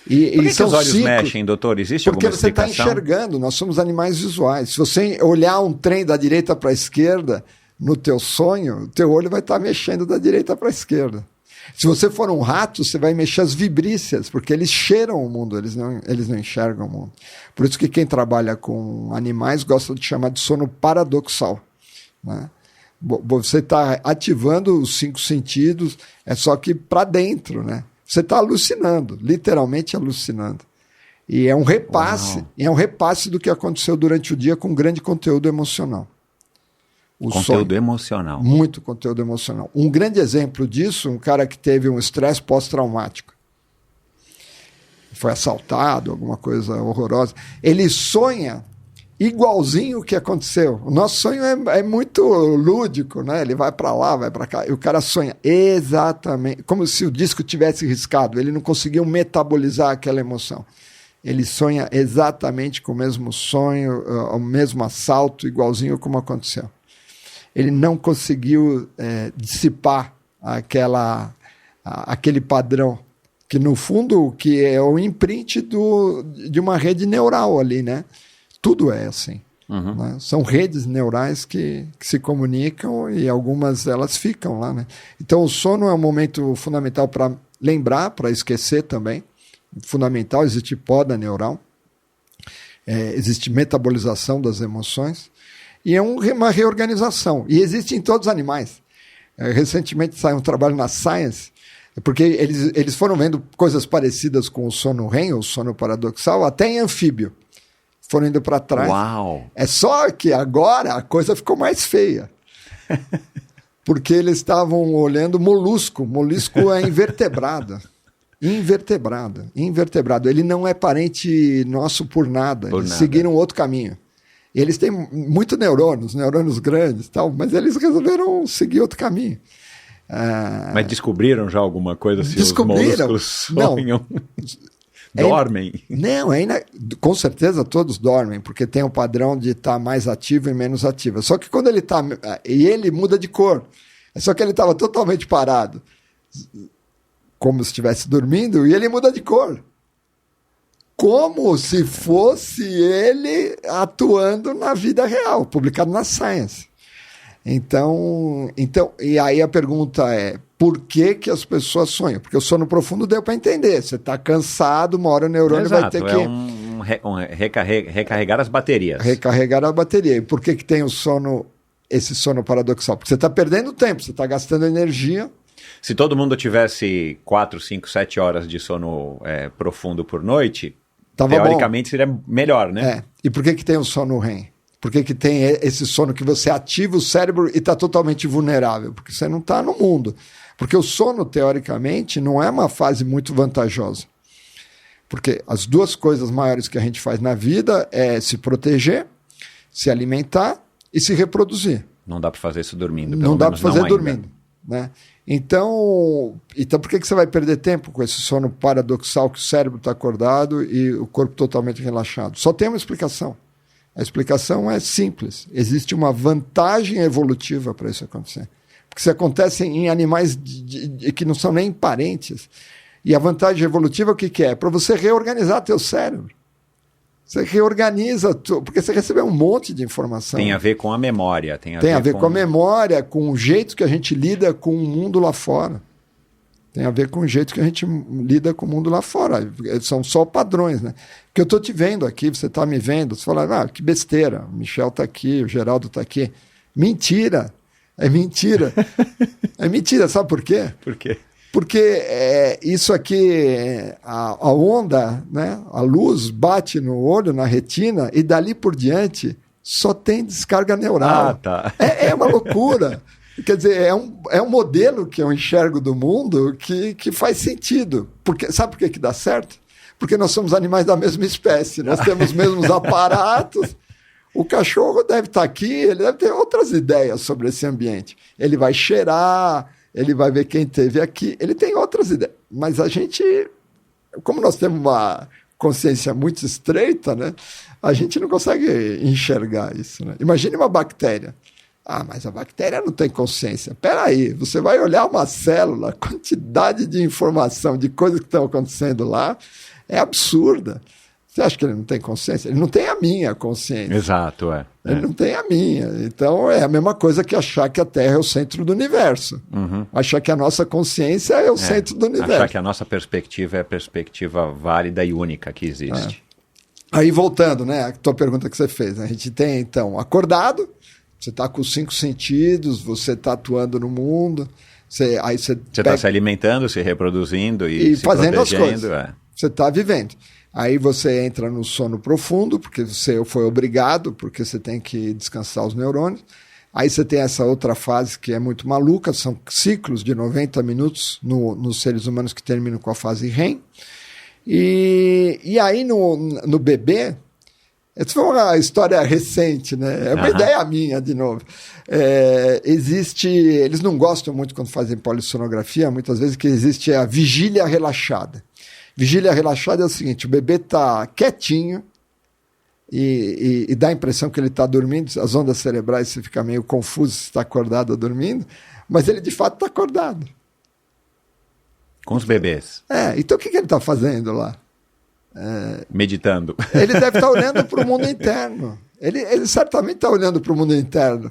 Por que os olhos mexem, doutor? Existe alguma explicação? Porque você está enxergando, nós somos animais visuais. Se você olhar um trem da direita para a esquerda, no teu sonho, o teu olho vai estar mexendo da direita para a esquerda. Se você for um rato, você vai mexer as vibrícias, porque eles cheiram o mundo, eles não enxergam o mundo. Por isso que quem trabalha com animais gosta de chamar de sono paradoxal, né? Você está ativando os 5 sentidos, é só que para dentro, né? Você está alucinando, literalmente alucinando. E é um repasse do que aconteceu durante o dia com grande conteúdo emocional. Conteúdo emocional. Muito conteúdo emocional. Um grande exemplo disso, um cara que teve um estresse pós-traumático. Foi assaltado, alguma coisa horrorosa. Ele sonha igualzinho o que aconteceu. O nosso sonho é muito lúdico, né? Ele vai para lá, vai para cá. E o cara sonha exatamente, como se o disco tivesse riscado. Ele não conseguiu metabolizar aquela emoção. Ele sonha exatamente com o mesmo sonho, o mesmo assalto, igualzinho como aconteceu. Ele não conseguiu dissipar aquele padrão, que no fundo que é o imprint de uma rede neural ali, né? Tudo é assim. Uhum. Né? São redes neurais que se comunicam e algumas elas ficam lá, né? Então o sono é um momento fundamental para lembrar, para esquecer também. Fundamental, existe poda neural, existe metabolização das emoções. E é uma reorganização. E existe em todos os animais. Recentemente saiu um trabalho na Science, porque eles foram vendo coisas parecidas com o sono REM, o sono paradoxal, até em anfíbio. Foram indo para trás. Uau! É só que agora a coisa ficou mais feia. Porque eles estavam olhando molusco. Molusco é invertebrado. Invertebrado. Ele não é parente nosso por nada. Eles seguiram outro caminho. Eles têm muitos neurônios grandes, tal, mas eles resolveram seguir outro caminho. Mas descobriram já alguma coisa se os molluscos sonham? Dormem? Com certeza todos dormem, porque tem o padrão de estar mais ativo e menos ativo. Só que quando ele está... E ele muda de cor. Só que ele estava totalmente parado, como se estivesse dormindo, e ele muda de cor. como se fosse ele atuando na vida real, publicado na Science. Então, e aí a pergunta é, por que as pessoas sonham? Porque o sono profundo deu para entender. Você está cansado, uma hora o neurônio vai ter que... recarregar as baterias. Recarregar a bateria. E por que tem esse sono paradoxal? Porque você está perdendo tempo, você está gastando energia. Se todo mundo tivesse 4, 5, 7 horas de sono profundo por noite, teoricamente seria melhor, né? E por que tem o sono REM? Por que tem esse sono que você ativa o cérebro e está totalmente vulnerável? Porque você não está no mundo. Porque o sono, teoricamente, não é uma fase muito vantajosa. Porque as duas coisas maiores que a gente faz na vida é se proteger, se alimentar e se reproduzir. Não dá para fazer isso dormindo. Não dá para fazer dormindo. Né? Então, por que você vai perder tempo com esse sono paradoxal que o cérebro está acordado e o corpo totalmente relaxado? Só tem uma explicação. A explicação é simples. Existe uma vantagem evolutiva para isso acontecer. Porque isso acontece em animais que não são nem parentes. E a vantagem evolutiva o que é? Para você reorganizar teu cérebro. Você reorganiza, porque você recebeu um monte de informação. Tem a ver com a memória. Tem a ver com a memória, com o jeito que a gente lida com o mundo lá fora. Tem a ver com o jeito que a gente lida com o mundo lá fora. São só padrões, né? Porque eu estou te vendo aqui, você está me vendo. Você fala, que besteira. O Michel está aqui, o Geraldo está aqui. Mentira. É mentira. É mentira, sabe por quê? Por quê? Porque isso aqui, a onda, né? A luz bate no olho, na retina, e dali por diante só tem descarga neural. Ah, tá. É uma loucura. Quer dizer, é um modelo que eu enxergo do mundo que faz sentido. Sabe por que dá certo? Porque nós somos animais da mesma espécie, nós temos os mesmos aparatos. O cachorro deve estar aqui, ele deve ter outras ideias sobre esse ambiente. Ele vai cheirar, ele vai ver quem esteve aqui, ele tem outras ideias. Mas a gente, como nós temos uma consciência muito estreita, né, a gente não consegue enxergar isso. Né? Imagine uma bactéria. Mas a bactéria não tem consciência. Espera aí, você vai olhar uma célula, a quantidade de informação, de coisas que estão acontecendo lá, é absurda. Você acha que ele não tem consciência? Ele não tem a minha consciência. Exato, Ele não tem a minha. Então é a mesma coisa que achar que a Terra é o centro do universo. Uhum. Achar que a nossa consciência é o centro do universo. Achar que a nossa perspectiva é a perspectiva válida e única que existe. Aí voltando, né, a tua pergunta que você fez. Né? A gente tem, então, acordado, você está com os 5 sentidos, você está atuando no mundo, você está se alimentando, se reproduzindo e se fazendo protegendo. As coisas. Você está vivendo. Aí você entra no sono profundo, porque você foi obrigado, porque você tem que descansar os neurônios. Aí você tem essa outra fase que é muito maluca, são ciclos de 90 minutos nos seres humanos que terminam com a fase REM. E aí no bebê, essa foi uma história recente, né? É uma ideia minha, de novo. Eles não gostam muito quando fazem polissonografia, muitas vezes, que existe a vigília relaxada. Vigília relaxada é o seguinte, o bebê está quietinho e dá a impressão que ele está dormindo, as ondas cerebrais você fica meio confuso se está acordado ou dormindo, mas ele de fato está acordado. Com os bebês. Então o que ele está fazendo lá? Meditando. Ele deve estar olhando para o mundo interno. Ele certamente está olhando para o mundo interno.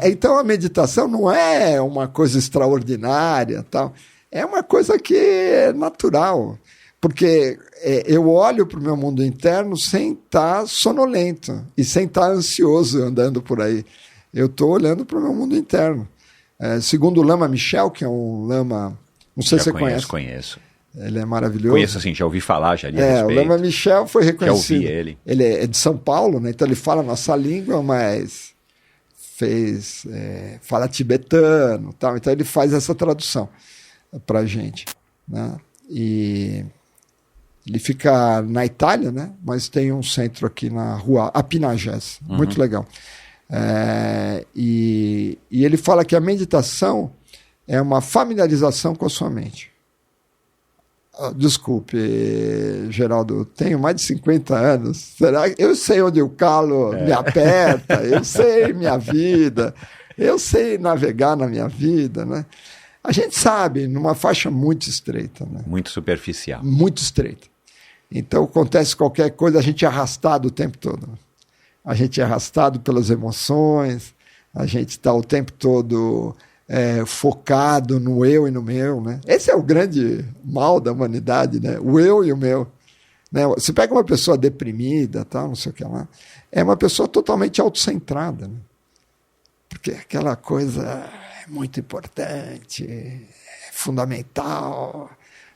Então a meditação não é uma coisa extraordinária, tal. É uma coisa que é natural. Porque eu olho para o meu mundo interno sem estar sonolento e sem estar ansioso andando por aí. Eu estou olhando para o meu mundo interno. Segundo o Lama Michel, que é um lama... Não sei se você conhece. Conheço. Ele é maravilhoso. Conheço, assim, já ouvi falar, já li a respeito. O Lama Michel foi reconhecido. Já ouvi ele. Ele é de São Paulo, né? Então ele fala a nossa língua, mas fala tibetano, tal. Então ele faz essa tradução para a gente, né? E ele fica na Itália, né? Mas tem um centro aqui na rua Apinagés, muito legal. E ele fala que a meditação é uma familiarização com a sua mente. Desculpe, Geraldo, eu tenho mais de 50 anos. Será que eu sei onde o calo me aperta? Eu sei minha vida, eu sei navegar na minha vida, né? A gente sabe, numa faixa muito estreita. Né? Muito superficial. Muito estreita. Então, acontece qualquer coisa, a gente é arrastado o tempo todo. A gente é arrastado pelas emoções, a gente está o tempo todo focado no eu e no meu, né? Esse é o grande mal da humanidade, né? O eu e o meu. Né? Você pega uma pessoa deprimida, tal, não sei o que lá, é uma pessoa totalmente autocentrada, né? Porque aquela coisa é muito importante, é fundamental,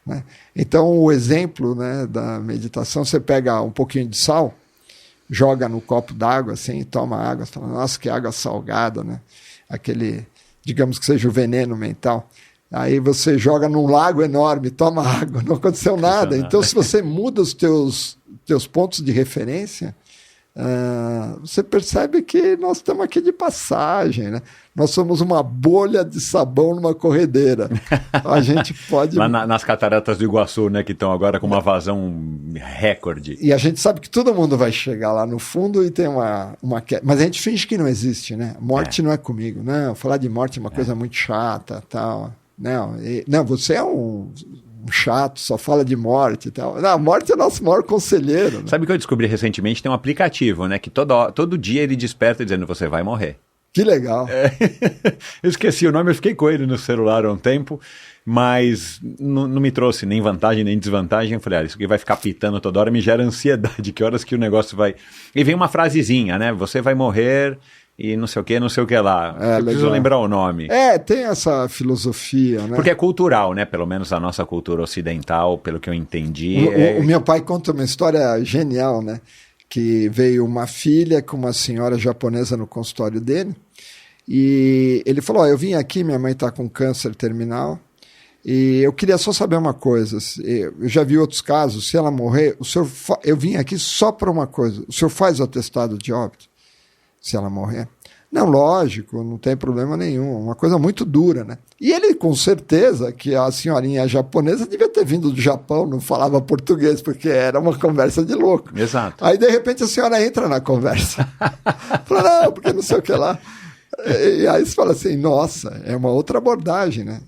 né? Então, o exemplo, né, da meditação, você pega um pouquinho de sal, joga no copo d'água, assim, toma água, fala, nossa, que água salgada, né? Aquele, digamos que seja o veneno mental. Aí você joga num lago enorme, toma água, não aconteceu nada. Então, se você muda os teus pontos de referência, você percebe que nós estamos aqui de passagem, né? Nós somos uma bolha de sabão numa corredeira. A gente pode... Lá nas cataratas do Iguaçu, né, que estão agora com uma vazão recorde. E a gente sabe que todo mundo vai chegar lá no fundo e tem uma queda. Mas a gente finge que não existe, né? Morte não é comigo. Não, falar de morte é uma coisa muito chata, tal. Não, você é um chato, só fala de morte e tal. Não, a morte é o nosso maior conselheiro. Né? Sabe o que eu descobri recentemente? Tem um aplicativo, né? Que todo dia ele desperta dizendo, você vai morrer. Que legal. Eu esqueci o nome, eu fiquei com ele no celular há um tempo, mas não me trouxe nem vantagem nem desvantagem. Eu falei, isso aqui vai ficar pitando toda hora, me gera ansiedade, que horas que o negócio vai... E vem uma frasezinha, né? Você vai morrer... E não sei o que lá. Eu preciso lembrar o nome. Tem essa filosofia, né? Porque é cultural, né? Pelo menos a nossa cultura ocidental, pelo que eu entendi. O meu pai conta uma história genial, né? Que veio uma filha com uma senhora japonesa no consultório dele. E ele falou, eu vim aqui, minha mãe está com câncer terminal. E eu queria só saber uma coisa. Eu já vi outros casos. Se ela morrer, eu vim aqui só para uma coisa. O senhor faz o atestado de óbito? Se ela morrer. Não, lógico, não tem problema nenhum. Uma coisa muito dura, né? E ele, com certeza, que a senhorinha japonesa devia ter vindo do Japão, não falava português, porque era uma conversa de louco. Exato. Aí, de repente, a senhora entra na conversa. Fala, não, porque não sei o que lá. E aí você fala assim, nossa, é uma outra abordagem, né?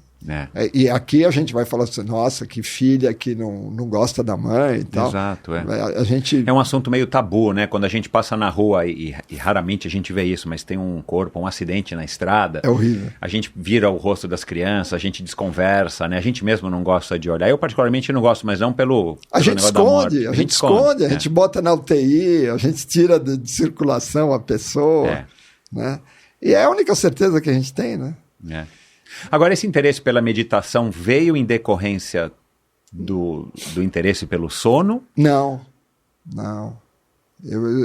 E aqui a gente vai falar assim, nossa, que filha que não gosta da mãe e tal. Exato, A gente... É um assunto meio tabu, né? Quando a gente passa na rua e raramente a gente vê isso, mas tem um corpo, um acidente na estrada. É horrível. A gente vira o rosto das crianças, a gente desconversa, né? A gente mesmo não gosta de olhar. Eu particularmente não gosto, mas não pelo a gente negócio da morte. A gente esconde, a gente bota na UTI, a gente tira de circulação a pessoa, né? E é a única certeza que a gente tem, né? Agora, esse interesse pela meditação veio em decorrência do interesse pelo sono? Não.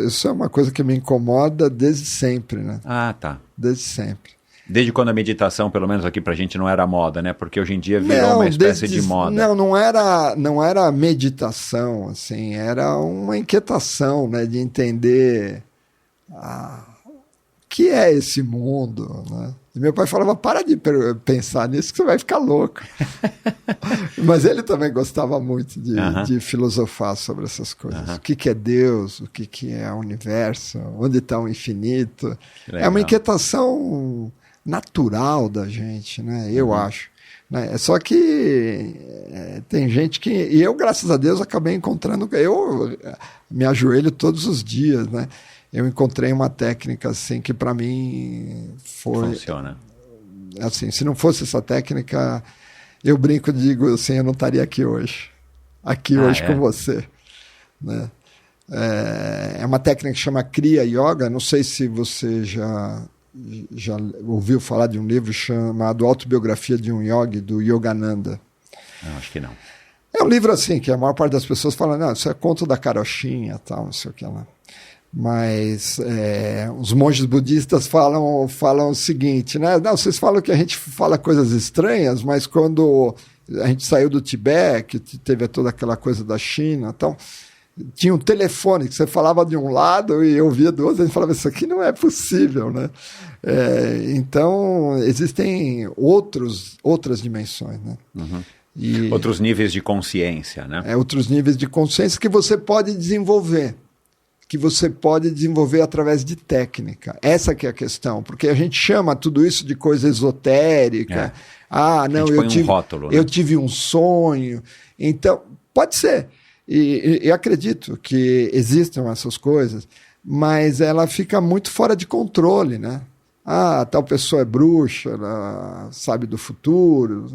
Isso é uma coisa que me incomoda desde sempre, né? Ah, tá. Desde sempre. Desde quando a meditação, pelo menos aqui pra gente, não era moda, né? Porque hoje em dia virou uma espécie de moda. Não era meditação, assim, era uma inquietação, né? De entender o que é esse mundo, né? E meu pai falava, para de pensar nisso que você vai ficar louco. Mas ele também gostava muito de filosofar sobre essas coisas. O que é Deus, o que é o universo, onde está o infinito. É uma inquietação natural da gente, né? Eu acho. Né? Só que tem gente que... E eu, graças a Deus, acabei encontrando... Eu me ajoelho todos os dias, né? Eu encontrei uma técnica assim que para mim foi... Funciona. Assim, se não fosse essa técnica, eu brinco e digo assim, eu não estaria aqui hoje. Com você. Né? É uma técnica que chama Kriya Yoga. Não sei se você já ouviu falar de um livro chamado Autobiografia de um Yogi, do Yogananda. Não, acho que não. É um livro assim, que a maior parte das pessoas fala, não, isso é conto da carochinha, tal, não sei o que lá. Mas os monges budistas falam o seguinte, né? Não, vocês falam que a gente fala coisas estranhas, mas quando a gente saiu do Tibete, que teve toda aquela coisa da China, então, tinha um telefone que você falava de um lado e eu ouvia do outro, e a gente falava, isso aqui não é possível, né? Então, existem outras dimensões, né? Uhum. Outros níveis de consciência, né? Outros níveis de consciência que você pode desenvolver. Através de técnica. Essa que é a questão, porque a gente chama tudo isso de coisa esotérica. Não, eu tive um sonho. Então, pode ser. E acredito que existam essas coisas, mas ela fica muito fora de controle, né? Ah, tal pessoa é bruxa, ela sabe do futuro,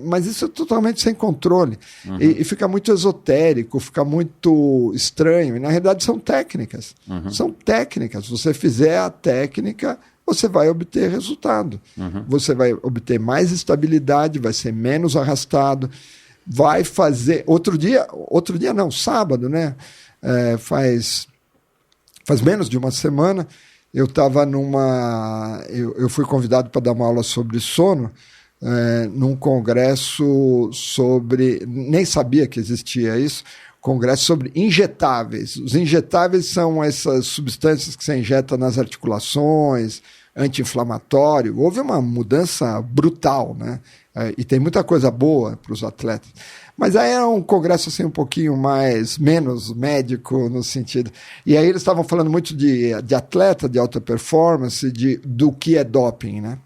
mas isso é totalmente sem controle. E fica muito esotérico, fica muito estranho. E na realidade são técnicas. São técnicas. Se você fizer a técnica, você vai obter resultado. Você vai obter mais estabilidade, vai ser menos arrastado, vai fazer... Outro dia não, sábado, né? Faz menos de uma semana... Eu estava eu fui convidado para dar uma aula sobre sono num congresso sobre... Nem sabia que existia isso. Congresso sobre injetáveis. Os injetáveis são essas substâncias que você injeta nas articulações, anti-inflamatório. Houve uma mudança brutal, né? E tem muita coisa boa para os atletas. Mas aí era um congresso assim, um pouquinho menos médico no sentido. E aí eles estavam falando muito de atleta, de alta performance, do que é doping, né?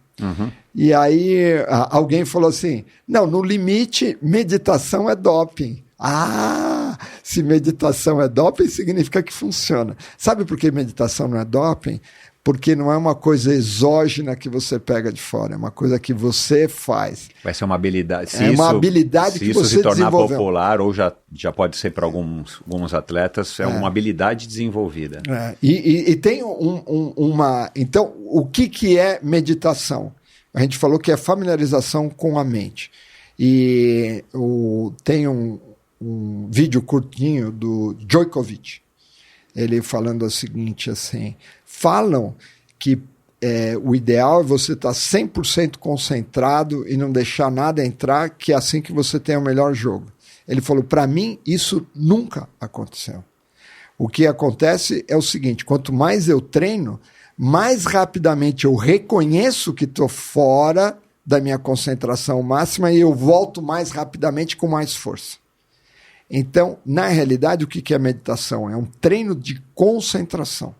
E aí alguém falou assim, não, no limite, meditação é doping. Ah, se meditação é doping, significa que funciona. Sabe por que meditação não é doping? Porque não é uma coisa exógena que você pega de fora, é uma coisa que você faz. Vai ser uma habilidade. Uma habilidade que você desenvolveu. Se isso se tornar popular, ou já pode ser para alguns atletas, é uma habilidade desenvolvida. E tem uma... Então, o que é meditação? A gente falou que é familiarização com a mente. E tem um vídeo curtinho do Djokovic, ele falando o seguinte, assim... Falam que o ideal é você estar 100% concentrado e não deixar nada entrar, que é assim que você tem o melhor jogo. Ele falou, para mim, isso nunca aconteceu. O que acontece é o seguinte, quanto mais eu treino, mais rapidamente eu reconheço que estou fora da minha concentração máxima e eu volto mais rapidamente com mais força. Então, na realidade, o que é meditação? É um treino de concentração.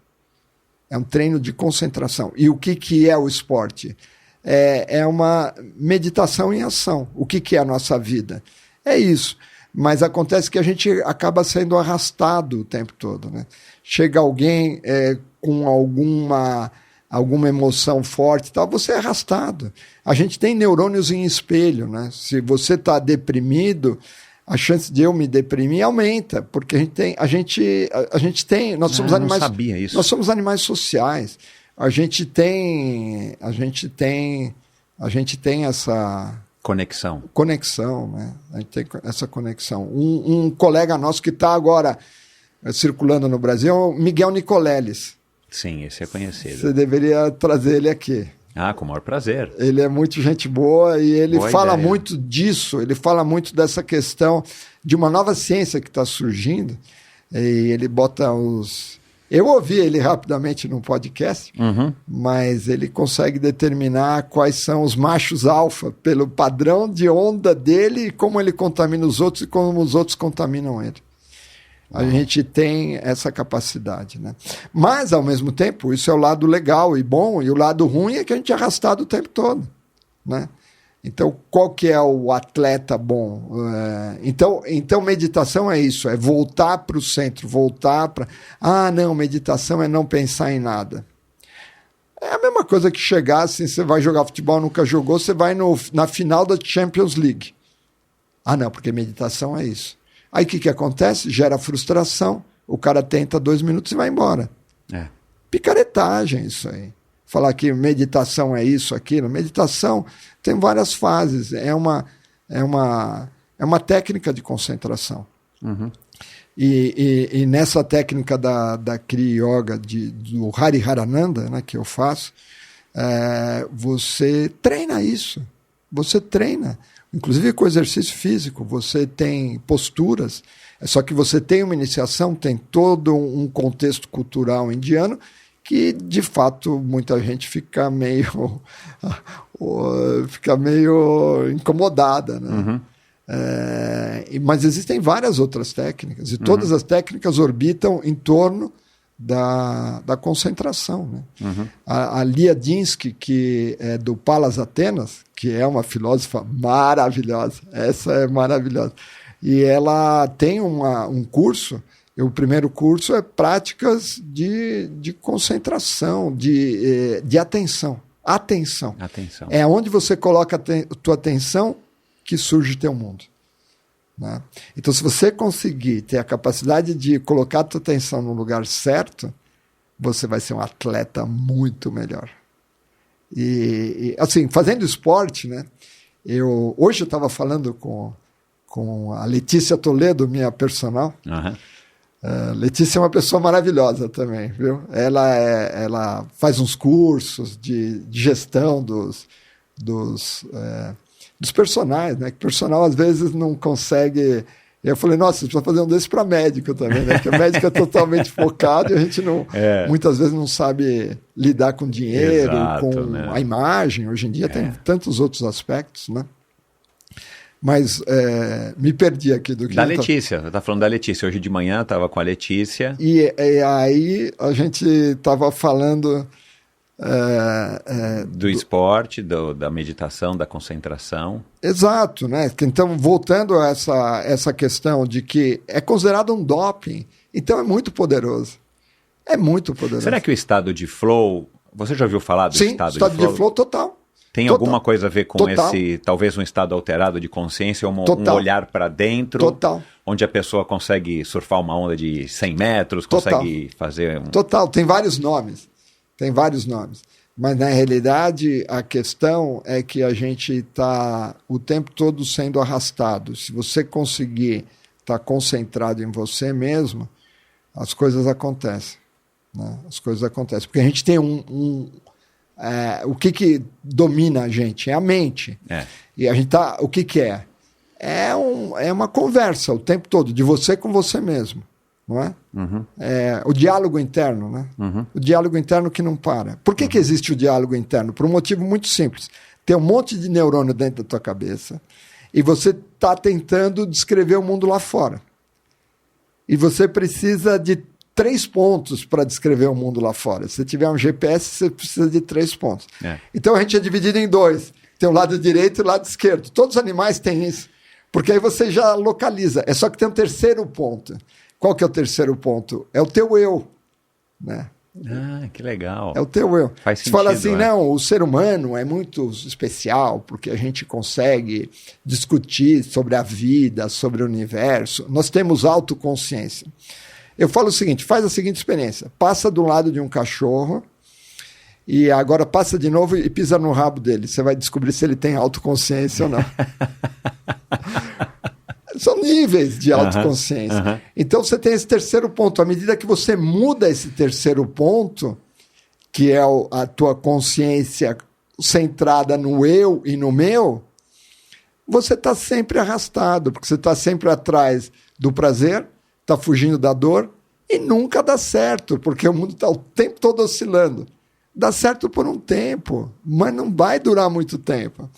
É um treino de concentração. E o que é o esporte? É uma meditação em ação. O que é a nossa vida? É isso. Mas acontece que a gente acaba sendo arrastado o tempo todo, né? Chega alguém com alguma emoção forte e tal, você é arrastado. A gente tem neurônios em espelho, né? Se você está deprimido, a chance de eu me deprimir aumenta, porque nós somos animais, não sabia isso. Nós somos animais sociais. A gente tem essa conexão, né? A gente tem essa conexão. Um colega nosso que está agora circulando no Brasil é o Miguel Nicoleles. Sim, esse é conhecido. Você deveria trazer ele aqui. Ah, com o maior prazer. Ele é muito gente boa e ele fala ideia. muito disso, ele fala muito dessa questão de uma nova ciência que está surgindo. E ele bota os... Eu ouvi ele rapidamente num podcast, mas ele consegue determinar quais são os machos alfa pelo padrão de onda dele e como ele contamina os outros e como os outros contaminam ele. A gente tem essa capacidade, né? Mas, ao mesmo tempo, isso é o lado legal e bom, e o lado ruim é que a gente é arrastado o tempo todo, né? Então, qual que é o atleta bom? Então, meditação é isso, é voltar para o centro, voltar para... Ah, não, meditação é não pensar em nada. É a mesma coisa que chegar assim, você vai jogar futebol, nunca jogou, você vai na final da Champions League. Ah, não, porque meditação é isso. Aí o que acontece? Gera frustração, o cara tenta 2 minutos e vai embora. Picaretagem isso aí. Falar que meditação é isso, aquilo. Meditação tem várias fases. É uma técnica de concentração. E nessa técnica da Kriya Yoga, do Hariharananda, né, que eu faço, você treina isso. Você treina. Inclusive com exercício físico, você tem posturas, só que você tem uma iniciação, tem todo um contexto cultural indiano que, de fato, muita gente fica meio incomodada, né? Mas existem várias outras técnicas, e todas as técnicas orbitam em torno da concentração, né? A Lia Dinsky, que é do Palas Atenas, que é uma filósofa maravilhosa, essa é maravilhosa. E ela tem um curso, o primeiro curso é práticas de concentração, de atenção. Atenção. É onde você coloca a tua atenção que surge teu mundo. Né? Então, se você conseguir ter a capacidade de colocar a tua atenção no lugar certo, você vai ser um atleta muito melhor. E assim, fazendo esporte, né? Hoje eu estava falando com a Letícia Toledo, minha personal. Letícia é uma pessoa maravilhosa também, viu? Ela faz uns cursos de gestão dos personagens, né? Que o personal às vezes não consegue. Eu falei, nossa, você precisa fazer um desse para médico também, né? Porque o médico é totalmente focado e a gente muitas vezes não sabe lidar com dinheiro, com a imagem. Hoje em dia tem tantos outros aspectos, né? Mas me perdi aqui do que... Da Letícia, você está falando da Letícia. Hoje de manhã eu estava com a Letícia. E aí a gente estava falando... do esporte, da meditação, da concentração. Exato, né? Então, voltando a essa questão de que é considerado um doping, então é muito poderoso. É muito poderoso. Será que o estado de flow... Você já ouviu falar do estado de flow? Sim, estado de flow total. Tem alguma coisa a ver com talvez um estado alterado de consciência, um olhar para dentro, onde a pessoa consegue surfar uma onda de 100 metros, consegue fazer... Total, tem vários nomes. Mas, na realidade, a questão é que a gente está o tempo todo sendo arrastado. Se você conseguir estar concentrado em você mesmo, as coisas acontecem. Né? As coisas acontecem. Porque a gente tem o que domina a gente? É a mente. E a gente tá... O que é? É uma conversa o tempo todo, de você com você mesmo. Não é? O diálogo interno, né? O diálogo interno que não para. Por que existe o diálogo interno? Por um motivo muito simples. Tem um monte de neurônio dentro da tua cabeça e você está tentando descrever o mundo lá fora. E você precisa de 3 pontos para descrever o mundo lá fora. Se tiver um GPS, você precisa de 3 pontos. Então a gente é dividido em 2. Tem o lado direito e o lado esquerdo. Todos os animais têm isso. Porque aí você já localiza. É só que tem um terceiro ponto. Qual que é o terceiro ponto? É o teu eu. Né? Que legal. É o teu eu. Faz sentido, você fala assim, não, o ser humano é muito especial porque a gente consegue discutir sobre a vida, sobre o universo. Nós temos autoconsciência. Eu falo o seguinte, faz a seguinte experiência. Passa do lado de um cachorro e agora passa de novo e pisa no rabo dele. Você vai descobrir se ele tem autoconsciência ou não. São níveis de autoconsciência. Então você tem esse terceiro ponto. À medida que você muda esse terceiro ponto, que é a tua consciência centrada no eu e no meu, você está sempre arrastado, porque você está sempre atrás do prazer, está fugindo da dor e nunca dá certo, porque o mundo está o tempo todo oscilando. Dá certo por um tempo, mas não vai durar muito tempo.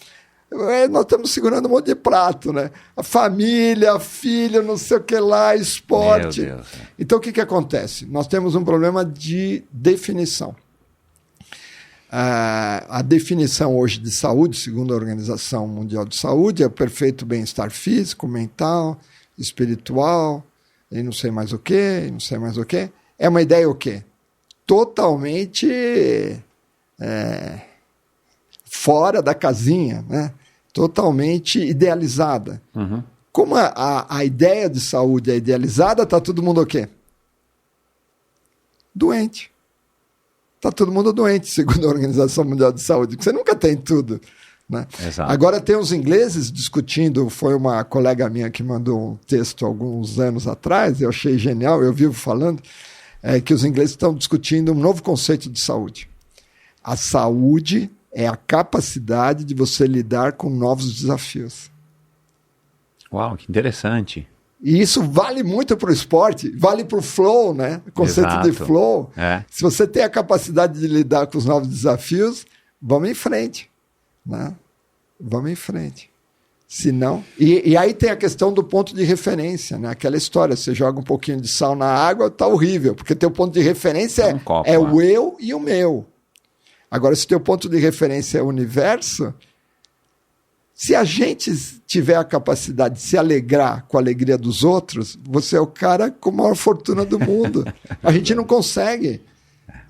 Nós estamos segurando um monte de prato, né? A família, filho, não sei o que lá, esporte. Meu Deus. Então, o que acontece? Nós temos um problema de definição. A definição hoje de saúde, segundo a Organização Mundial de Saúde, é o perfeito bem-estar físico, mental, espiritual, e não sei mais o quê, É uma ideia o quê? Totalmente fora da casinha, né? Totalmente idealizada. Como a ideia de saúde é idealizada, está todo mundo o quê? Doente. Está todo mundo doente, segundo a Organização Mundial de Saúde, porque você nunca tem tudo. Né? Agora tem os ingleses discutindo, foi uma colega minha que mandou um texto alguns anos atrás, eu achei genial, eu vivo falando, que os ingleses estão discutindo um novo conceito de saúde. A saúde é a capacidade de você lidar com novos desafios. Uau, que interessante. E isso vale muito para o esporte, vale para o flow, né? O conceito de flow. Se você tem a capacidade de lidar com os novos desafios, vamos em frente. Né? Vamos em frente. Se não... E aí tem a questão do ponto de referência, né? Aquela história, você joga um pouquinho de sal na água, está horrível, porque teu ponto de referência é o eu e o meu. Agora, se teu ponto de referência é o universo, Se a gente tiver a capacidade de se alegrar com a alegria dos outros, você é o cara com a maior fortuna do mundo. A gente não consegue.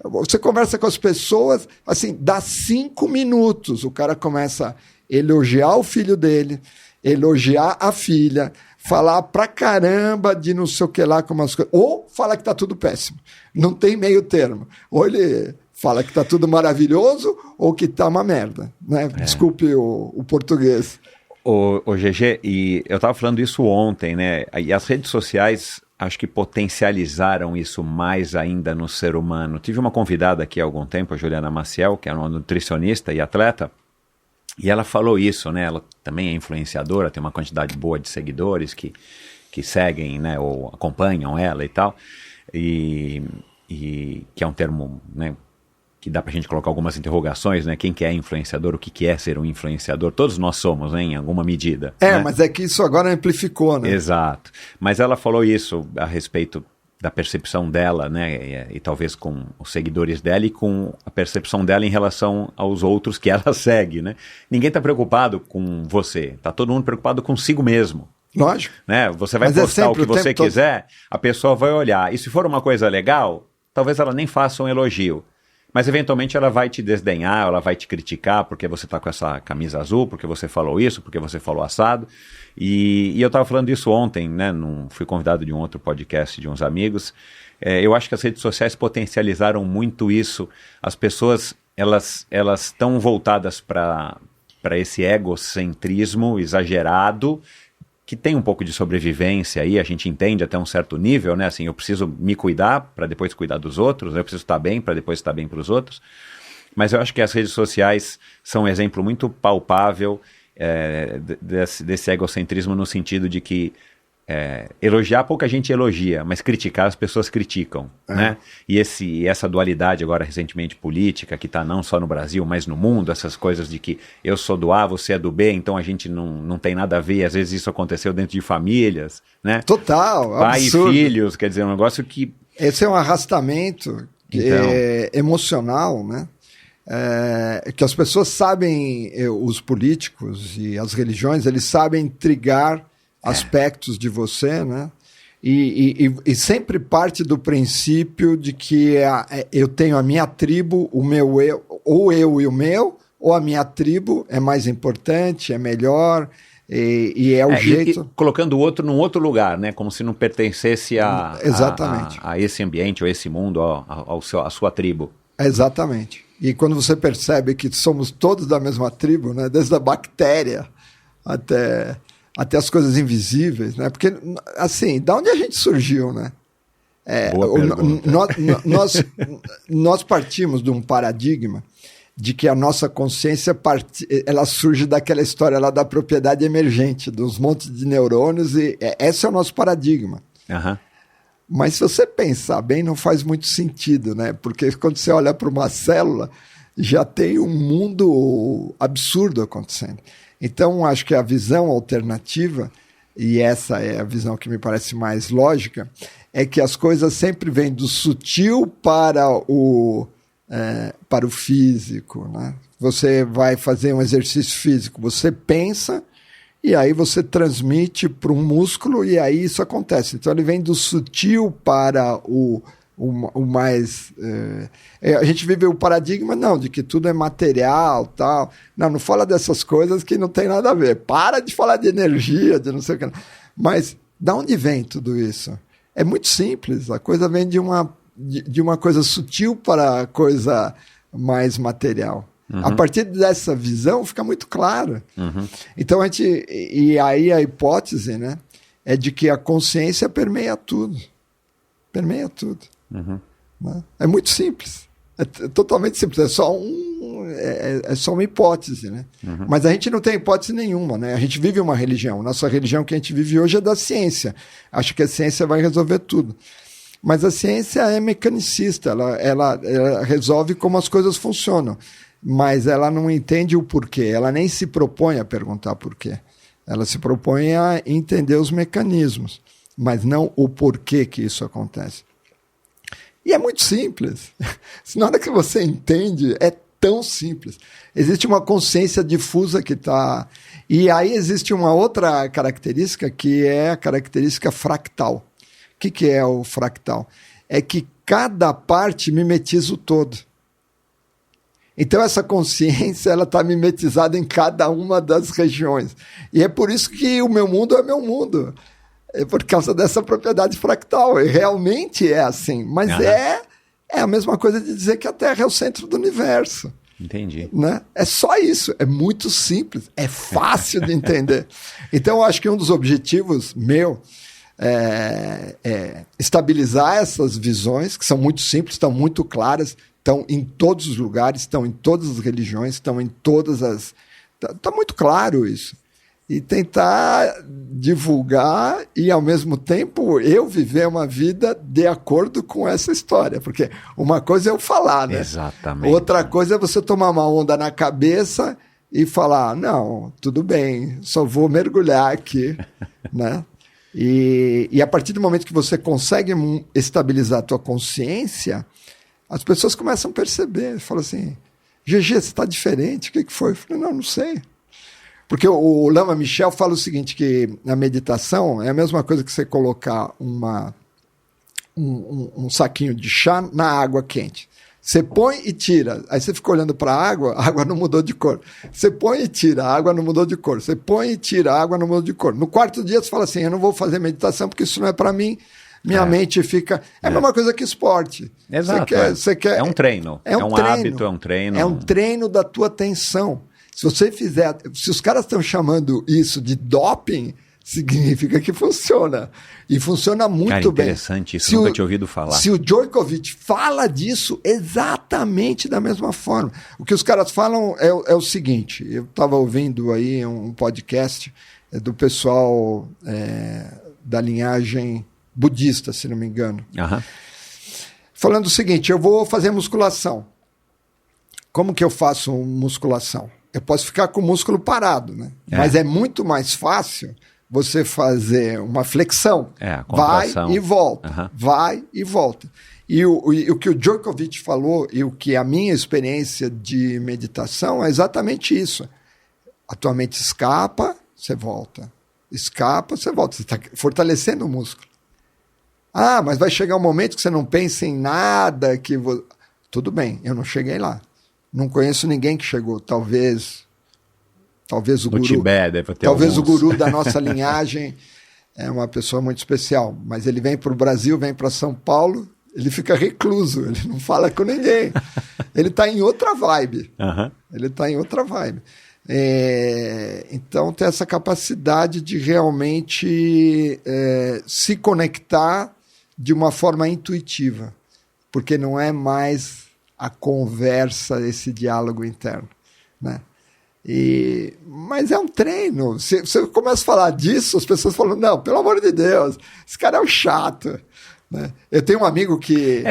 Você conversa com as pessoas, assim, dá 5 minutos, o cara começa a elogiar o filho dele, elogiar a filha, falar pra caramba de não sei o que lá, como as coisas, ou fala que tá tudo péssimo. Não tem meio termo. Ou ele fala que tá tudo maravilhoso, ou que tá uma merda, né? Desculpe o português. O GG, e eu estava falando isso ontem, né? E as redes sociais acho que potencializaram isso mais ainda no ser humano. Tive uma convidada aqui há algum tempo, a Juliana Maciel, que é uma nutricionista e atleta, e ela falou isso, né? Ela também é influenciadora, tem uma quantidade boa de seguidores que seguem, né? Ou acompanham ela e tal, e que é um termo, né? Que dá pra gente colocar algumas interrogações, né? Quem que é influenciador, o que é ser um influenciador? Todos nós somos, né? Em alguma medida. É, né? mas é que isso agora amplificou, né? Exato. Mas ela falou isso a respeito da percepção dela, né? E talvez com os seguidores dela e com a percepção dela em relação aos outros que ela segue, né? Ninguém tá preocupado com você, tá todo mundo preocupado consigo mesmo. Lógico. Né? Você vai Mas postar o que você tempo quiser, a pessoa vai olhar. E se for uma coisa legal, talvez ela nem faça um elogio. Mas eventualmente ela vai te desdenhar, ela vai te criticar porque você está com essa camisa azul, porque você falou isso, porque você falou assado. E eu estava falando isso ontem, né? Fui convidado de um outro podcast de uns amigos. Eu acho que as redes sociais potencializaram muito isso. As pessoas elas estão voltadas para esse egocentrismo exagerado, que tem um pouco de sobrevivência aí, a gente entende até um certo nível, né? Assim, eu preciso me cuidar para depois cuidar dos outros, eu preciso estar bem para depois estar bem para os outros. Mas eu acho que as redes sociais são um exemplo muito palpável desse egocentrismo, no sentido de que elogiar pouca gente elogia, mas criticar as pessoas criticam, né? E essa dualidade agora recentemente política, que está não só no Brasil, mas no mundo, essas coisas de que eu sou do A, você é do B, então a gente não tem nada a ver, às vezes isso aconteceu dentro de famílias, né? Total, pai absurdo. e filhos, quer dizer, um negócio que... Esse é um arrastamento emocional, né? Que as pessoas sabem, os políticos e as religiões, eles sabem trigar aspectos de você, né? E sempre parte do princípio de que eu tenho a minha tribo, o meu eu, ou eu e o meu, ou a minha tribo é mais importante, é melhor, e é o jeito... E colocando o outro num outro lugar, né? Como se não pertencesse Exatamente. a esse ambiente, ou esse mundo, à sua tribo. Exatamente. E quando você percebe que somos todos da mesma tribo, né? Desde a bactéria até as coisas invisíveis, né? Porque, assim, da onde a gente surgiu, né? Nós partimos de um paradigma de que a nossa consciência ela surge daquela história lá da propriedade emergente, dos montes de neurônios, e esse é o nosso paradigma. Uhum. Mas se você pensar bem, não faz muito sentido, né? Porque quando você olha para uma célula, já tem um mundo absurdo acontecendo. Então, acho que a visão alternativa, e essa é a visão que me parece mais lógica, é que as coisas sempre vêm do sutil para o físico, né? Você vai fazer um exercício físico, você pensa, e aí você transmite para um músculo, e aí isso acontece. Então, ele vem do sutil para o mais... a gente vive o paradigma, não, de que tudo é material, tal. Não fala dessas coisas que não tem nada a ver. Para de falar de energia, de não sei o que. Mas de onde vem tudo isso? É muito simples. A coisa vem de uma coisa sutil para a coisa mais material. Uhum. A partir dessa visão fica muito claro. Uhum. Então, e aí a hipótese, né, é de que a consciência permeia tudo. Permeia tudo. Uhum. Né? É muito simples. É totalmente simples. É só uma hipótese, né? Uhum. Mas a gente não tem hipótese nenhuma, né? A gente vive uma religião. Nossa religião que a gente vive hoje é da ciência. Acho que a ciência vai resolver tudo. Mas a ciência é mecanicista. Ela resolve como as coisas funcionam. Mas ela não entende o porquê. Ela nem se propõe a perguntar porquê. Ela se propõe a entender os mecanismos, mas não o porquê que isso acontece. E é muito simples. Na hora que você entende, é tão simples. Existe uma consciência difusa que está... E aí existe uma outra característica que é a característica fractal. O que é o fractal? É que cada parte mimetiza o todo. Então essa consciência ela está mimetizada em cada uma das regiões. E é por isso que o meu mundo é meu mundo. É por causa dessa propriedade fractal. E realmente é assim. Mas é a mesma coisa de dizer que a Terra é o centro do universo. Entendi. Né? É só isso. É muito simples. É fácil de entender. Então eu acho que um dos objetivos meu é estabilizar essas visões, que são muito simples, estão muito claras, estão em todos os lugares, estão em todas as religiões, estão em todas as... Está muito claro isso. E tentar divulgar e, ao mesmo tempo, eu viver uma vida de acordo com essa história. Porque uma coisa é eu falar, né? Exatamente. Outra coisa é você tomar uma onda na cabeça e falar, não, tudo bem, só vou mergulhar aqui, né? E a partir do momento que você consegue estabilizar a tua consciência, as pessoas começam a perceber, falam assim, GG, você está diferente, o que foi? Eu falei, não sei. Porque o Lama Michel fala o seguinte, que a meditação é a mesma coisa que você colocar um saquinho de chá na água quente. Você põe e tira, aí você fica olhando para a água não mudou de cor. Você põe e tira, a água não mudou de cor. Você põe e tira, a água não mudou de cor. No quarto dia você fala assim, eu não vou fazer meditação porque isso não é para mim. Minha mente fica... É a mesma coisa que esporte. Exato. Você quer, é um treino. É um hábito, é um treino. É um treino da tua atenção. Se você fizer... Se os caras estão chamando isso de doping, significa que funciona. E funciona muito bem. Interessante isso, nunca tinha ouvido falar. Se o Djokovic fala disso exatamente da mesma forma. O que os caras falam é o seguinte, eu estava ouvindo aí um podcast do pessoal da linhagem budista, se não me engano. Falando o seguinte, eu vou fazer musculação. Como que eu faço musculação? Eu posso ficar com o músculo parado, né? Mas é muito mais fácil você fazer uma flexão. Vai e volta. Vai e volta. E o que o Djokovic falou e o que a minha experiência de meditação é exatamente isso. A tua mente escapa, você volta. Escapa, você volta. Você está fortalecendo o músculo. Ah, mas vai chegar um momento que você não pensa em nada. Tudo bem, eu não cheguei lá. Não conheço ninguém que chegou. Talvez o guru. Tibete, deve ter talvez alguns. O guru da nossa linhagem é uma pessoa muito especial. Mas ele vem para o Brasil, vem para São Paulo, ele fica recluso, ele não fala com ninguém. Ele está em outra vibe. Ele está em outra vibe. Então tem essa capacidade de realmente se conectar de uma forma intuitiva. Porque não é mais a conversa, esse diálogo interno, né? Mas é um treino. Se você começa a falar disso, as pessoas falam, não, pelo amor de Deus, esse cara é um chato, né? Eu tenho um amigo que...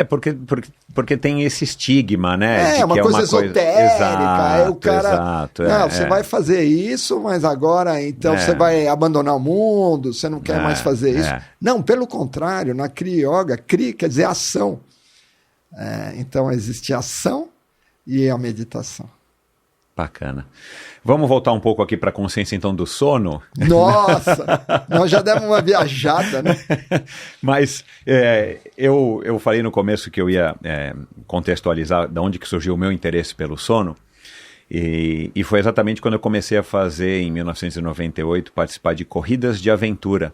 Porque tem esse estigma, né? É, uma coisa esotérica. Aí o cara... Exato, você vai fazer isso, mas agora então você vai abandonar o mundo, você não quer mais fazer isso. Não, pelo contrário, na Kriya Yoga, Kriya quer dizer ação. Então existe a ação e a meditação. Bacana. Vamos voltar um pouco aqui para a consciência então do sono? Nossa, nós já demos uma viajada, né? Mas eu falei no começo que eu ia contextualizar de onde que surgiu o meu interesse pelo sono. E foi exatamente quando eu comecei a fazer, em 1998, participar de corridas de aventura,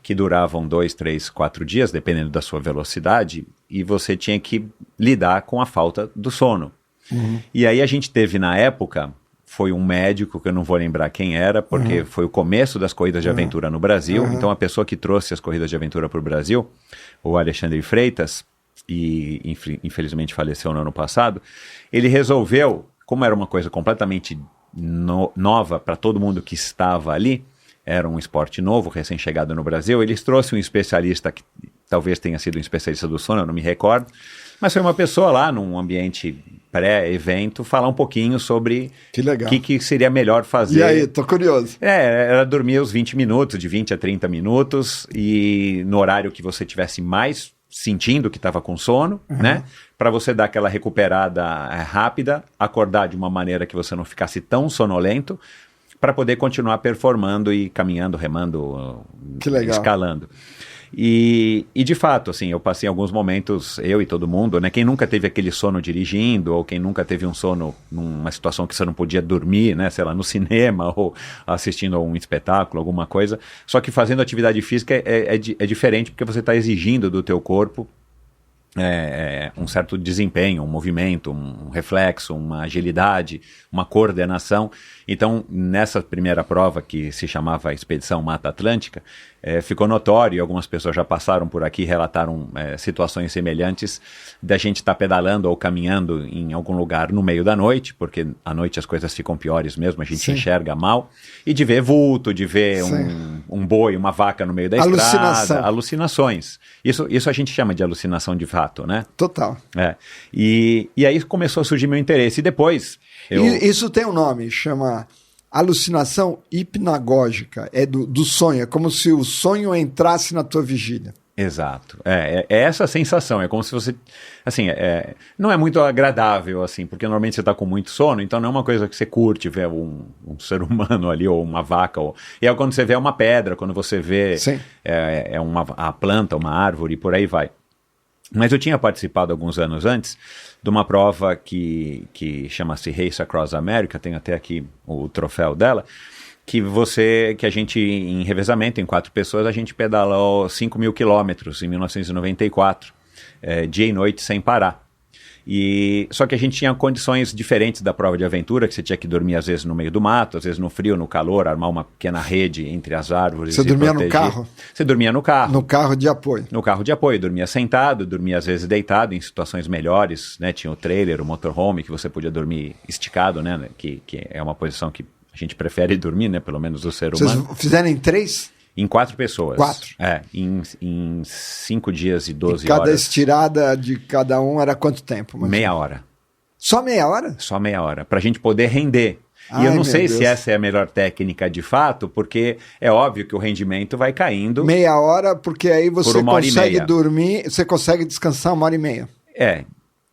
que duravam 2, 3, 4 dias, dependendo da sua velocidade, e você tinha que lidar com a falta do sono. E aí a gente teve, na época, foi um médico, que eu não vou lembrar quem era, porque foi o começo das corridas de aventura no Brasil, então a pessoa que trouxe as corridas de aventura para o Brasil, o Alexandre Freitas, e infelizmente faleceu no ano passado, ele resolveu, como era uma coisa completamente nova para todo mundo que estava ali, era um esporte novo, recém-chegado no Brasil, eles trouxeram um especialista, que talvez tenha sido um especialista do sono, eu não me recordo, mas foi uma pessoa lá, num ambiente pré-evento, falar um pouquinho sobre o que seria melhor fazer. E aí, tô curioso. Era dormir os 20 minutos, de 20 a 30 minutos, e no horário que você tivesse mais sentindo que estava com sono, né? Para você dar aquela recuperada rápida, acordar de uma maneira que você não ficasse tão sonolento, para poder continuar performando e caminhando, remando, Que legal. escalando. E de fato, assim, eu passei alguns momentos, eu e todo mundo, né? Quem nunca teve aquele sono dirigindo, ou quem nunca teve um sono numa situação que você não podia dormir, né? Sei lá, no cinema, ou assistindo a um espetáculo, alguma coisa. Só que fazendo atividade física é diferente, porque você está exigindo do teu corpo um certo desempenho, um movimento, um reflexo, uma agilidade, uma coordenação. Então, nessa primeira prova, que se chamava Expedição Mata Atlântica, ficou notório, e algumas pessoas já passaram por aqui e relataram situações semelhantes da gente estar pedalando ou caminhando em algum lugar no meio da noite, porque à noite as coisas ficam piores mesmo, a gente Sim. enxerga mal, e de ver vulto, de ver um boi, uma vaca no meio da estrada, alucinações. Isso a gente chama de alucinação de fato, né? Total. E aí começou a surgir meu interesse, e depois... Isso tem um nome, chama alucinação hipnagógica, é do sonho, é como se o sonho entrasse na tua vigília. Exato, é essa sensação, é como se você, assim, não é muito agradável, assim, porque normalmente você está com muito sono, então não é uma coisa que você curte ver um ser humano ali, ou uma vaca, e aí quando você vê uma pedra, quando você vê a planta, uma árvore, e por aí vai. Mas eu tinha participado alguns anos antes de uma prova que chama-se Race Across America, tenho até aqui o troféu dela, que a gente, em revezamento, em 4 pessoas, a gente pedalou 5.000 quilômetros em 1994, dia e noite sem parar. Só que a gente tinha condições diferentes da prova de aventura, que você tinha que dormir às vezes no meio do mato, às vezes no frio, no calor, armar uma pequena rede entre as árvores. Você dormia no carro? Você dormia no carro. No carro de apoio. No carro de apoio, dormia sentado, dormia às vezes deitado em situações melhores, né? Tinha o trailer, o motorhome, que você podia dormir esticado, né? Que é uma posição que a gente prefere dormir, né? Pelo menos o ser humano. Vocês fizeram em 3? Em 4 pessoas. 4? Em 5 dias e 12 e cada horas. estirada de cada um era quanto tempo? Meia hora. Só meia hora? Só meia hora, pra gente poder render. E eu não sei se essa é a melhor técnica de fato, porque é óbvio que o rendimento vai caindo. Meia hora, porque aí você consegue 1h30. dormir, você consegue descansar 1h30.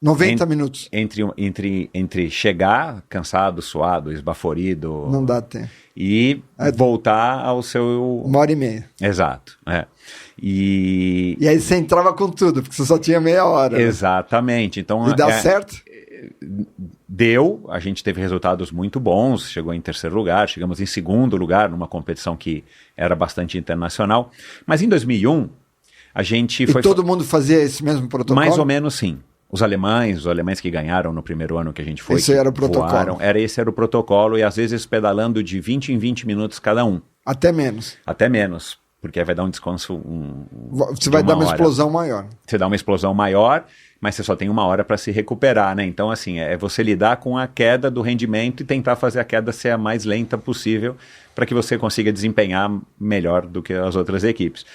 90 minutos. Entre chegar cansado, suado, esbaforido. Não dá tempo. E voltar ao seu... 1h30. Exato. E aí você entrava com tudo, porque você só tinha meia hora. Exatamente. Né? Então, e dá certo? Deu, a gente teve resultados muito bons, chegou em 3º lugar, chegamos em 2º lugar numa competição que era bastante internacional. Mas em 2001, a gente foi... E todo mundo fazia esse mesmo protocolo? Mais ou menos sim. Os alemães que ganharam no primeiro ano que a gente foi. Esse era o protocolo. Esse era o protocolo, e às vezes pedalando de 20 em 20 minutos cada um. Até menos. Até menos, porque aí vai dar um descanso. Você vai dar uma explosão maior. Você dá uma explosão maior, mas você só tem 1 hora para se recuperar, né? Então, assim, é você lidar com a queda do rendimento e tentar fazer a queda ser a mais lenta possível para que você consiga desempenhar melhor do que as outras equipes.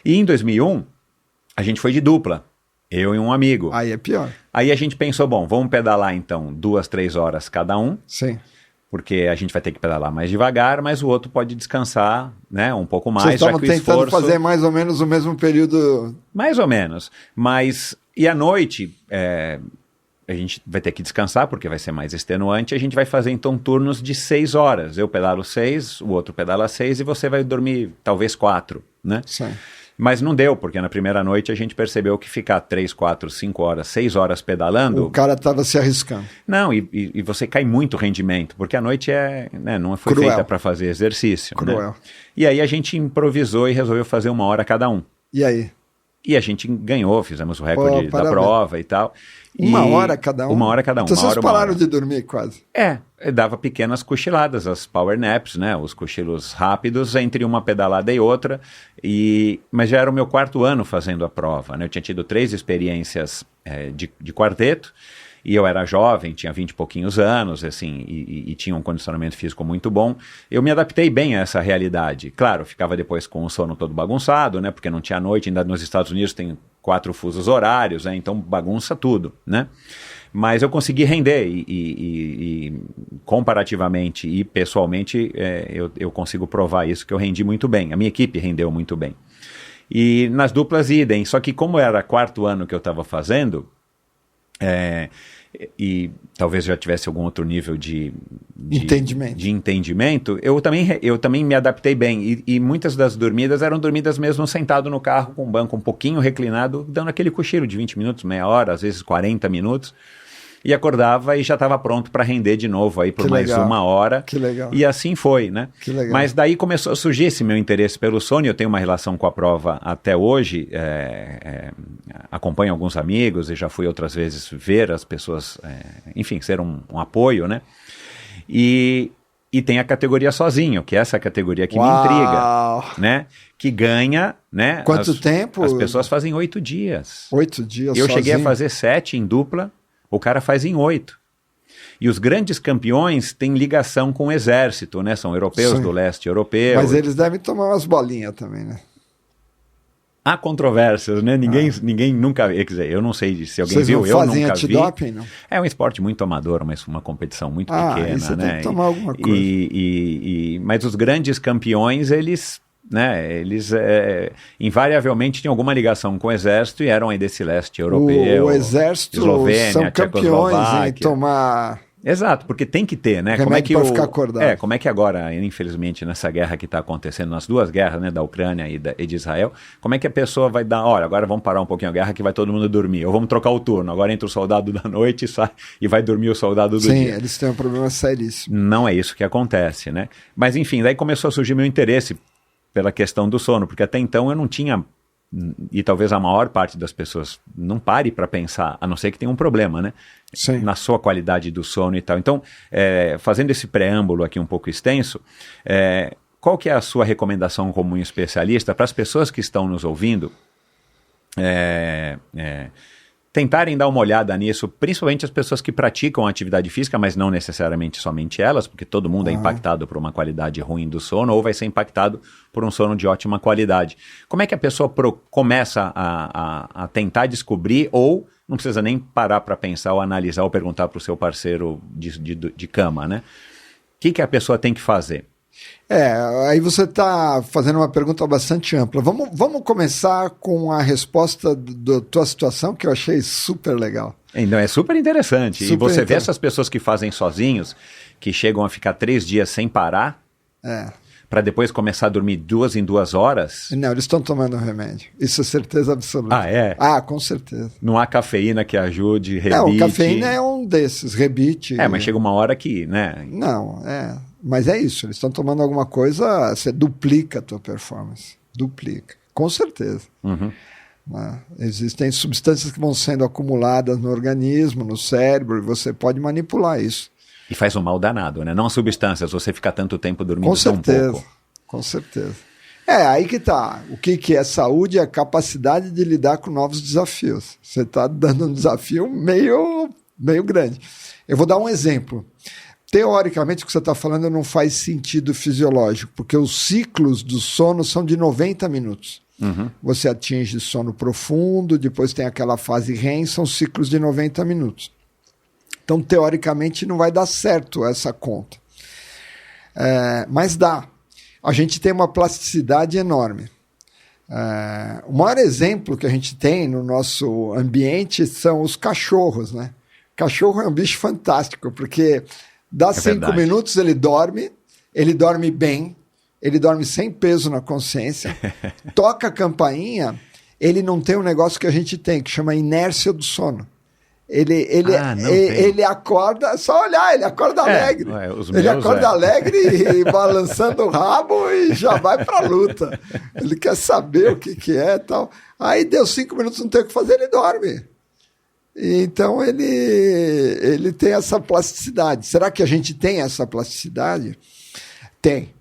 E em 2001, a gente foi de dupla. Eu e um amigo. Aí é pior. Aí a gente pensou, bom, vamos pedalar então 2, 3 horas cada um. Sim. Porque a gente vai ter que pedalar mais devagar, mas o outro pode descansar, né, um pouco mais. Vocês estavam tentando fazer mais ou menos o mesmo período... Mais ou menos. Mas, e à noite, a gente vai ter que descansar, porque vai ser mais extenuante. A gente vai fazer então turnos de 6 horas. Eu pedalo 6, o outro pedala 6 e você vai dormir talvez 4, né? Sim. Mas não deu, porque na primeira noite a gente percebeu que ficar 3, 4, 5 horas, 6 horas pedalando... O cara estava se arriscando. Não, e você cai muito rendimento, porque a noite não foi feita para fazer exercício. Cruel. Né? E aí a gente improvisou e resolveu fazer 1 hora cada um. E aí? E a gente ganhou, fizemos o recorde da prova e tal. 1 hora cada um? 1 hora cada um. Então vocês pararam 1 hora. de dormir quase? Dava pequenas cochiladas, as power naps, né? Os cochilos rápidos entre uma pedalada e outra. Mas já era o meu 4º ano fazendo a prova, né? Eu tinha tido 3 experiências de quarteto. E eu era jovem, tinha 20 e pouquinhos anos, assim, e tinha um condicionamento físico muito bom. Eu me adaptei bem a essa realidade. Claro, ficava depois com o sono todo bagunçado, né? Porque não tinha noite, ainda nos Estados Unidos tem 4 fusos horários, né? Então bagunça tudo, né? Mas eu consegui render e comparativamente e pessoalmente eu consigo provar isso, que eu rendi muito bem. A minha equipe rendeu muito bem. E nas duplas idem, só que como era 4º ano que eu estava fazendo, e talvez já tivesse algum outro nível de entendimento, eu também me adaptei bem, e muitas das dormidas eram dormidas mesmo sentado no carro com o banco um pouquinho reclinado, dando aquele cochilo de 20 minutos, meia hora, às vezes 40 minutos, e acordava e já estava pronto para render de novo aí por mais uma hora. Que legal. E assim foi, né? Que legal. Mas daí começou a surgir esse meu interesse pelo sono, eu tenho uma relação com a prova até hoje, acompanho alguns amigos e já fui outras vezes ver as pessoas, enfim, ser um apoio, né? E tem a categoria sozinho, que é essa categoria que me intriga, né? Que ganha, né? Quanto tempo? As pessoas fazem 8 dias. 8 dias Eu sozinho? cheguei a fazer 7 em dupla, o cara faz em 8. E os grandes campeões têm ligação com o exército, né? São europeus, Sim. do leste europeu. Mas eles devem tomar umas bolinhas também, né? Há controvérsias, né? Ninguém nunca... Quer dizer, eu não sei se alguém Vocês viu, não eu fazem nunca vi. antidoping, não? É um esporte muito amador, mas uma competição muito Aí pequena, você né? tem que tomar alguma coisa. Mas os grandes campeões, eles invariavelmente tinham alguma ligação com o exército e eram aí desse leste europeu. O exército Eslovênia, são campeões em Tchecoslováquia. tomar... Exato, porque tem que ter, né? Remédio pra ficar acordado. Como é que agora, infelizmente, nessa guerra que está acontecendo, nas duas guerras, né, da Ucrânia e de Israel, como é que a pessoa vai dar, olha, agora vamos parar um pouquinho a guerra que vai todo mundo dormir, ou vamos trocar o turno, agora entra o soldado da noite e sai e vai dormir o soldado do dia. Sim, eles têm um problema seríssimo. Não é isso que acontece, né? Mas enfim, daí começou a surgir meu interesse pela questão do sono, porque até então eu não tinha, e talvez a maior parte das pessoas não pare para pensar, a não ser que tenha um problema, né? Sim. Na sua qualidade do sono e tal. Então, fazendo esse preâmbulo aqui um pouco extenso, qual que é a sua recomendação como um especialista para as pessoas que estão nos ouvindo tentarem dar uma olhada nisso, principalmente as pessoas que praticam atividade física, mas não necessariamente somente elas, porque todo mundo é impactado por uma qualidade ruim do sono ou vai ser impactado por um sono de ótima qualidade. Como é que a pessoa começa a tentar descobrir, ou não precisa nem parar para pensar ou analisar ou perguntar para o seu parceiro de cama, né? O que a pessoa tem que fazer? Aí você está fazendo uma pergunta bastante ampla. Vamos começar com a resposta da tua situação, que eu achei super legal. Então, é super interessante. Super e você vê interessante. essas pessoas que fazem sozinhos, que chegam a ficar 3 dias sem parar, para depois começar a dormir 2 em 2 horas. Não, eles estão tomando remédio. Isso é certeza absoluta. Ah, é? Ah, com certeza. Não há cafeína que ajude, rebite. Não, cafeína é um desses, rebite. Mas chega uma hora que, né? Não, mas é isso, eles estão tomando alguma coisa, você duplica a tua performance. Duplica, com certeza. Uhum. Né? Existem substâncias que vão sendo acumuladas no organismo, no cérebro, e você pode manipular isso. E faz um mal danado, né? Não as substâncias, você ficar tanto tempo dormindo Com certeza, tão pouco. com certeza. Aí que tá. O que é saúde é a capacidade de lidar com novos desafios. Você está dando um desafio meio grande. Eu vou dar um exemplo. Teoricamente, o que você está falando não faz sentido fisiológico, porque os ciclos do sono são de 90 minutos. Uhum. Você atinge sono profundo, depois tem aquela fase REM, são ciclos de 90 minutos. Então, teoricamente, não vai dar certo essa conta. Mas dá. A gente tem uma plasticidade enorme. O maior exemplo que a gente tem no nosso ambiente são os cachorros, né? Cachorro é um bicho fantástico, porque dá 5 minutos, ele dorme bem, ele dorme sem peso na consciência, toca a campainha, ele não tem um negócio que a gente tem, que chama inércia do sono. Ele acorda, só olhar, ele acorda alegre. Ele acorda alegre e balançando o rabo e já vai pra luta. Ele quer saber o que é e tal. Aí deu 5 minutos, não tem o que fazer, ele dorme. Então ele tem essa plasticidade. Será que a gente tem essa plasticidade? Tem.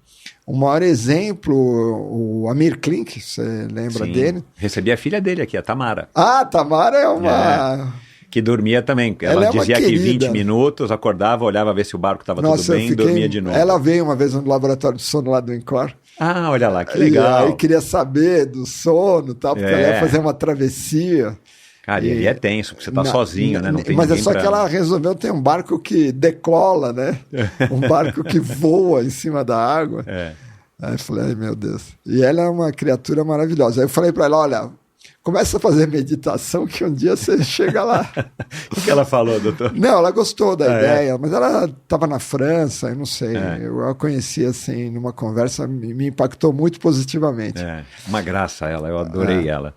O maior exemplo, o Amir Klink, você lembra dele? Recebi a filha dele aqui, a Tamara. Ah, a Tamara é uma... Que dormia também. Ela dizia que 20 minutos, acordava, olhava ver se o barco estava tudo bem e dormia de novo. Ela veio uma vez no laboratório de sono lá do INCOR. Ah, olha lá, que legal. E aí queria saber do sono, tal, porque ela ia fazer uma travessia. Cara, e é tenso, porque você está sozinho, né? Não tem mas ninguém só que ela resolveu ter um barco que decola, né? Um barco que voa em cima da água. Aí eu falei, ai meu Deus. E ela é uma criatura maravilhosa. Aí eu falei para ela, olha, começa a fazer meditação que um dia você chega lá. O que ela falou, doutor? Não, ela gostou da ideia, mas ela estava na França, eu não sei. Eu a conheci assim, numa conversa, me impactou muito positivamente. Uma graça ela, eu adorei ela.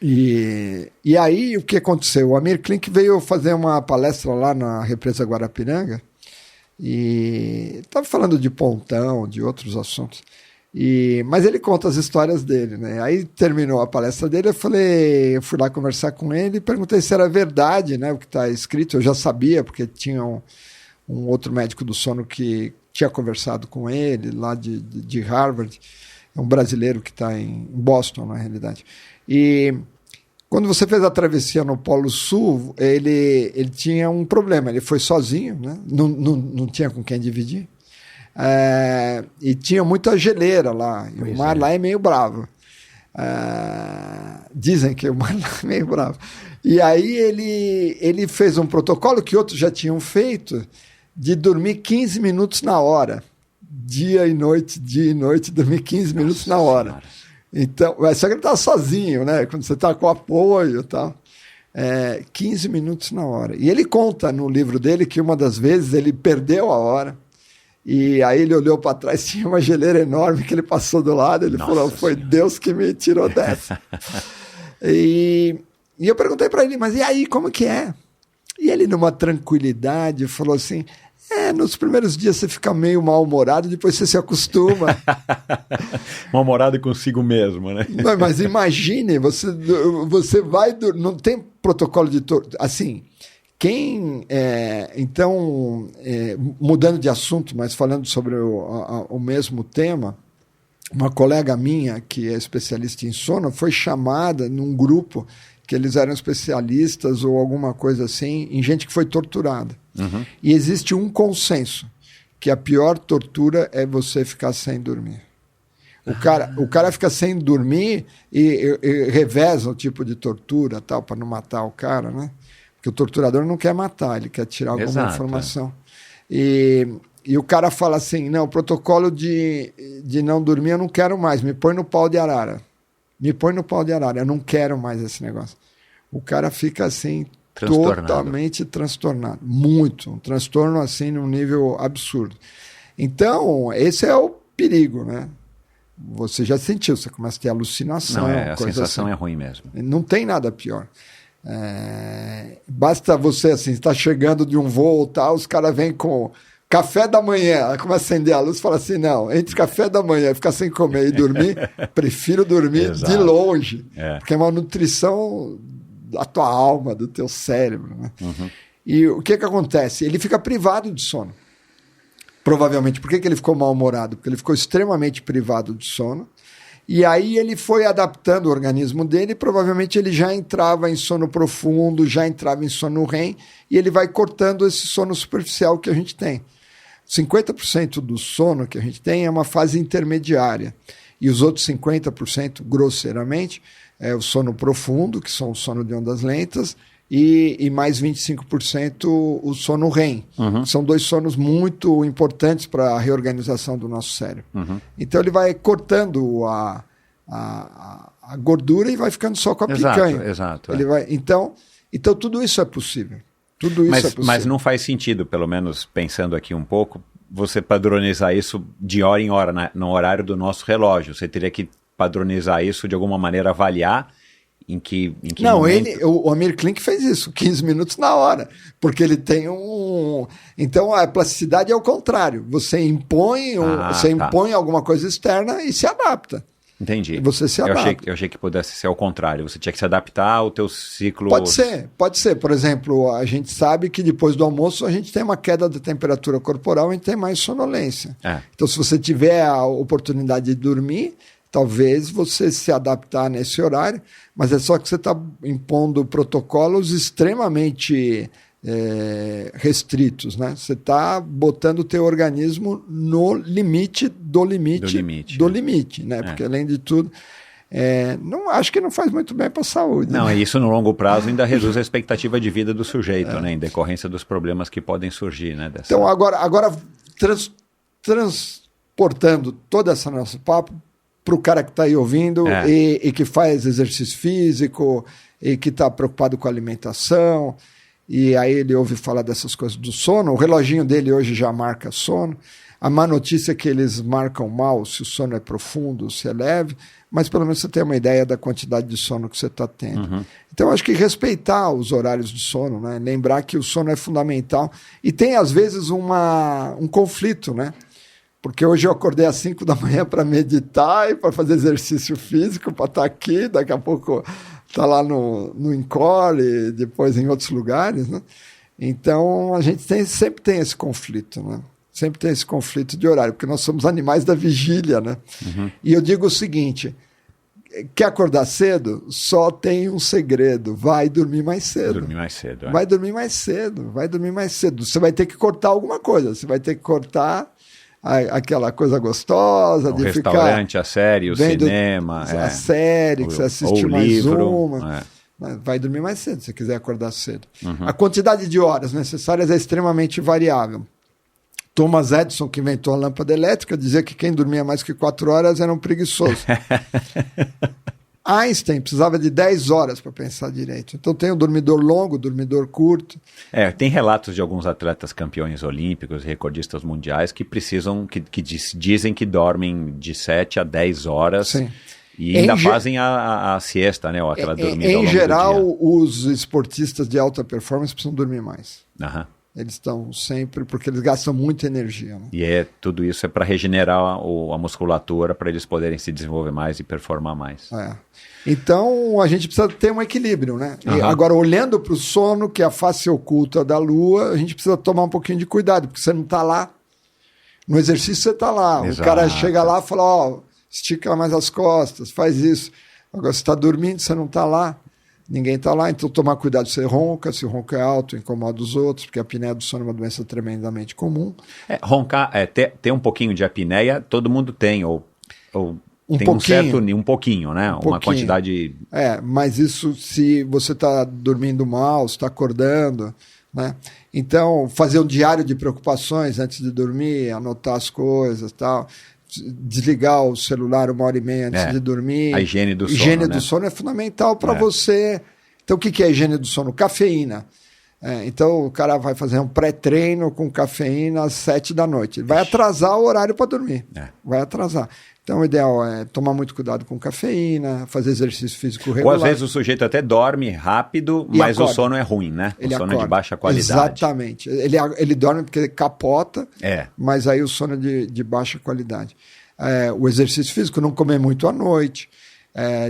E aí, o que aconteceu? O Amir Klink veio fazer uma palestra lá na Represa Guarapiranga e estava falando de Pontão, de outros assuntos. Mas ele conta as histórias dele, né? Aí terminou a palestra dele, eu fui lá conversar com ele e perguntei se era verdade, né, o que está escrito. Eu já sabia, porque tinha um outro médico do sono que tinha conversado com ele, lá de Harvard, é um brasileiro que está em Boston, na realidade. E quando você fez a travessia no Polo Sul, ele tinha um problema, ele foi sozinho, né? Não tinha com quem dividir. E tinha muita geleira lá, e o mar lá é meio bravo. Dizem que o mar lá é meio bravo. E aí ele fez um protocolo que outros já tinham feito, de dormir 15 minutos na hora. Dia e noite, dormir 15 minutos na hora. Então, só que ele estava sozinho, né? Quando você está com apoio e tal. 15 minutos na hora. E ele conta no livro dele que uma das vezes ele perdeu a hora. E aí ele olhou para trás, tinha uma geleira enorme que ele passou do lado. Ele falou, foi Deus que me tirou dessa. E eu perguntei para ele, mas e aí, como que é? E ele, numa tranquilidade, falou assim, nos primeiros dias você fica meio mal-humorado, depois você se acostuma. Mal-humorado consigo mesmo, né? Mas imagine, você vai... Não tem protocolo de... Assim, mudando de assunto, mas falando sobre o mesmo tema, uma colega minha, que é especialista em sono, foi chamada num grupo que eles eram especialistas ou alguma coisa assim, em gente que foi torturada. Uhum. E existe um consenso, que a pior tortura é você ficar sem dormir. O cara fica sem dormir e reveza o tipo de tortura, tal, para não matar o cara, né? Porque o torturador não quer matar, ele quer tirar alguma informação. E o cara fala assim, não, o protocolo de não dormir eu não quero mais, me põe no pau de arara. Eu não quero mais esse negócio. O cara fica assim, totalmente transtornado. Muito. Um transtorno assim num nível absurdo. Então, esse é o perigo, né? Você já sentiu, você começa a ter alucinação. A sensação assim. É ruim mesmo. Não tem nada pior. Basta você, assim, está chegando de um voo tal, os caras vêm com café da manhã, começa a acender a luz e fala assim, não, entre café da manhã e ficar sem comer e dormir, prefiro dormir de longe, porque é uma nutrição da tua alma, do teu cérebro, né? Uhum. E o que acontece? Ele fica privado de sono. Provavelmente. Por que ele ficou mal-humorado? Porque ele ficou extremamente privado de sono. E aí ele foi adaptando o organismo dele, provavelmente ele já entrava em sono profundo, já entrava em sono REM, e ele vai cortando esse sono superficial que a gente tem. 50% do sono que a gente tem é uma fase intermediária, e os outros 50%, grosseiramente, é o sono profundo, que são o sono de ondas lentas, e mais 25% o sono REM. Uhum. São dois sonos muito importantes para a reorganização do nosso cérebro. Uhum. Então ele vai cortando a gordura e vai ficando só com a picanha. Exato. Ele vai, então tudo isso é possível. Mas não faz sentido, pelo menos pensando aqui um pouco, você padronizar isso de hora em hora, no horário do nosso relógio. Você teria que padronizar isso de alguma maneira, avaliar em que não, momento... o Amir Klink fez isso, 15 minutos na hora, porque ele tem Então a plasticidade é o contrário, você impõe alguma coisa externa e se adapta. Entendi. E você se adapta. Eu achei que pudesse ser ao contrário, você tinha que se adaptar ao teu ciclo... Pode ser. Por exemplo, a gente sabe que depois do almoço a gente tem uma queda da temperatura corporal e a gente tem mais sonolência. Então se você tiver a oportunidade de dormir, talvez você se adaptar nesse horário, mas é só que você está impondo protocolos extremamente restritos, né? Você está botando o teu organismo no limite do limite, né? Porque além de tudo, acho que não faz muito bem para a saúde. Não, né? E isso no longo prazo ainda reduz a expectativa de vida do sujeito, né? Em decorrência dos problemas que podem surgir, né? Então agora exportando todo esse nosso papo para o cara que está aí ouvindo e que faz exercício físico e que está preocupado com a alimentação. E aí ele ouve falar dessas coisas do sono. O reloginho dele hoje já marca sono. A má notícia é que eles marcam mal se o sono é profundo, se é leve, mas pelo menos você tem uma ideia da quantidade de sono que você está tendo. Então, acho que respeitar os horários de sono, né? Lembrar que o sono é fundamental. E tem, às vezes, um conflito, né? Porque hoje eu acordei às 5 da manhã para meditar e para fazer exercício físico, para estar aqui, daqui a pouco tá lá no Encore, depois em outros lugares, né? Então, a gente sempre tem esse conflito, né? Sempre tem esse conflito de horário, porque nós somos animais da vigília, né? E eu digo o seguinte, quer acordar cedo? Só tem um segredo, vai dormir mais cedo. Dormir mais cedo, é. Vai dormir mais cedo, vai dormir mais cedo. Você vai ter que cortar alguma coisa, você vai ter que cortar aquela coisa gostosa de ficar... O restaurante, a série, o cinema... A série, que você assiste mais livro, uma... Vai dormir mais cedo, se você quiser acordar cedo. A quantidade de horas necessárias é extremamente variável. Thomas Edison, que inventou a lâmpada elétrica, dizia que quem dormia mais que 4 horas era um preguiçoso. Einstein precisava de 10 horas para pensar direito. Então tem o dormidor longo, o dormidor curto. Tem relatos de alguns atletas campeões olímpicos, recordistas mundiais, que precisam, que dizem que dormem de 7 a 10 horas. Sim. E ainda fazem a siesta, né? Ou aquela dormida ao longo Em geral, do dia. os esportistas de alta performance precisam dormir mais. Aham. Eles estão sempre, porque eles gastam muita energia. Né? E tudo isso é para regenerar a musculatura, para eles poderem se desenvolver mais e performar mais. Então, a gente precisa ter um equilíbrio, né? E agora, olhando para o sono, que é a face oculta da lua, a gente precisa tomar um pouquinho de cuidado, porque você não está lá. No exercício, você está lá. Exato. O cara chega lá e fala, estica mais as costas, faz isso. Agora, você está dormindo, você não está lá. Ninguém está lá, então tomar cuidado se ronca, se o ronco é alto, incomoda os outros, porque a apneia do sono é uma doença tremendamente comum. Roncar, ter um pouquinho de apneia, todo mundo tem, ou tem um pouquinho, né? Uma quantidade... mas isso se você está dormindo mal, se está acordando, né? Então, fazer um diário de preocupações antes de dormir, anotar as coisas e tal... Desligar o celular 1h30 antes de dormir. A higiene do sono. Higiene do sono é fundamental para você. Então, o que é a higiene do sono? Cafeína. Então, o cara vai fazer um pré-treino com cafeína às 7 da noite. Vai atrasar o horário para dormir. Vai atrasar. Então, o ideal é tomar muito cuidado com cafeína, fazer exercício físico regular. Ou às vezes o sujeito até dorme rápido, mas o sono é ruim, né? O sono é de baixa qualidade. Exatamente. Ele dorme porque capota, mas aí o sono é de baixa qualidade. O exercício físico, não comer muito à noite,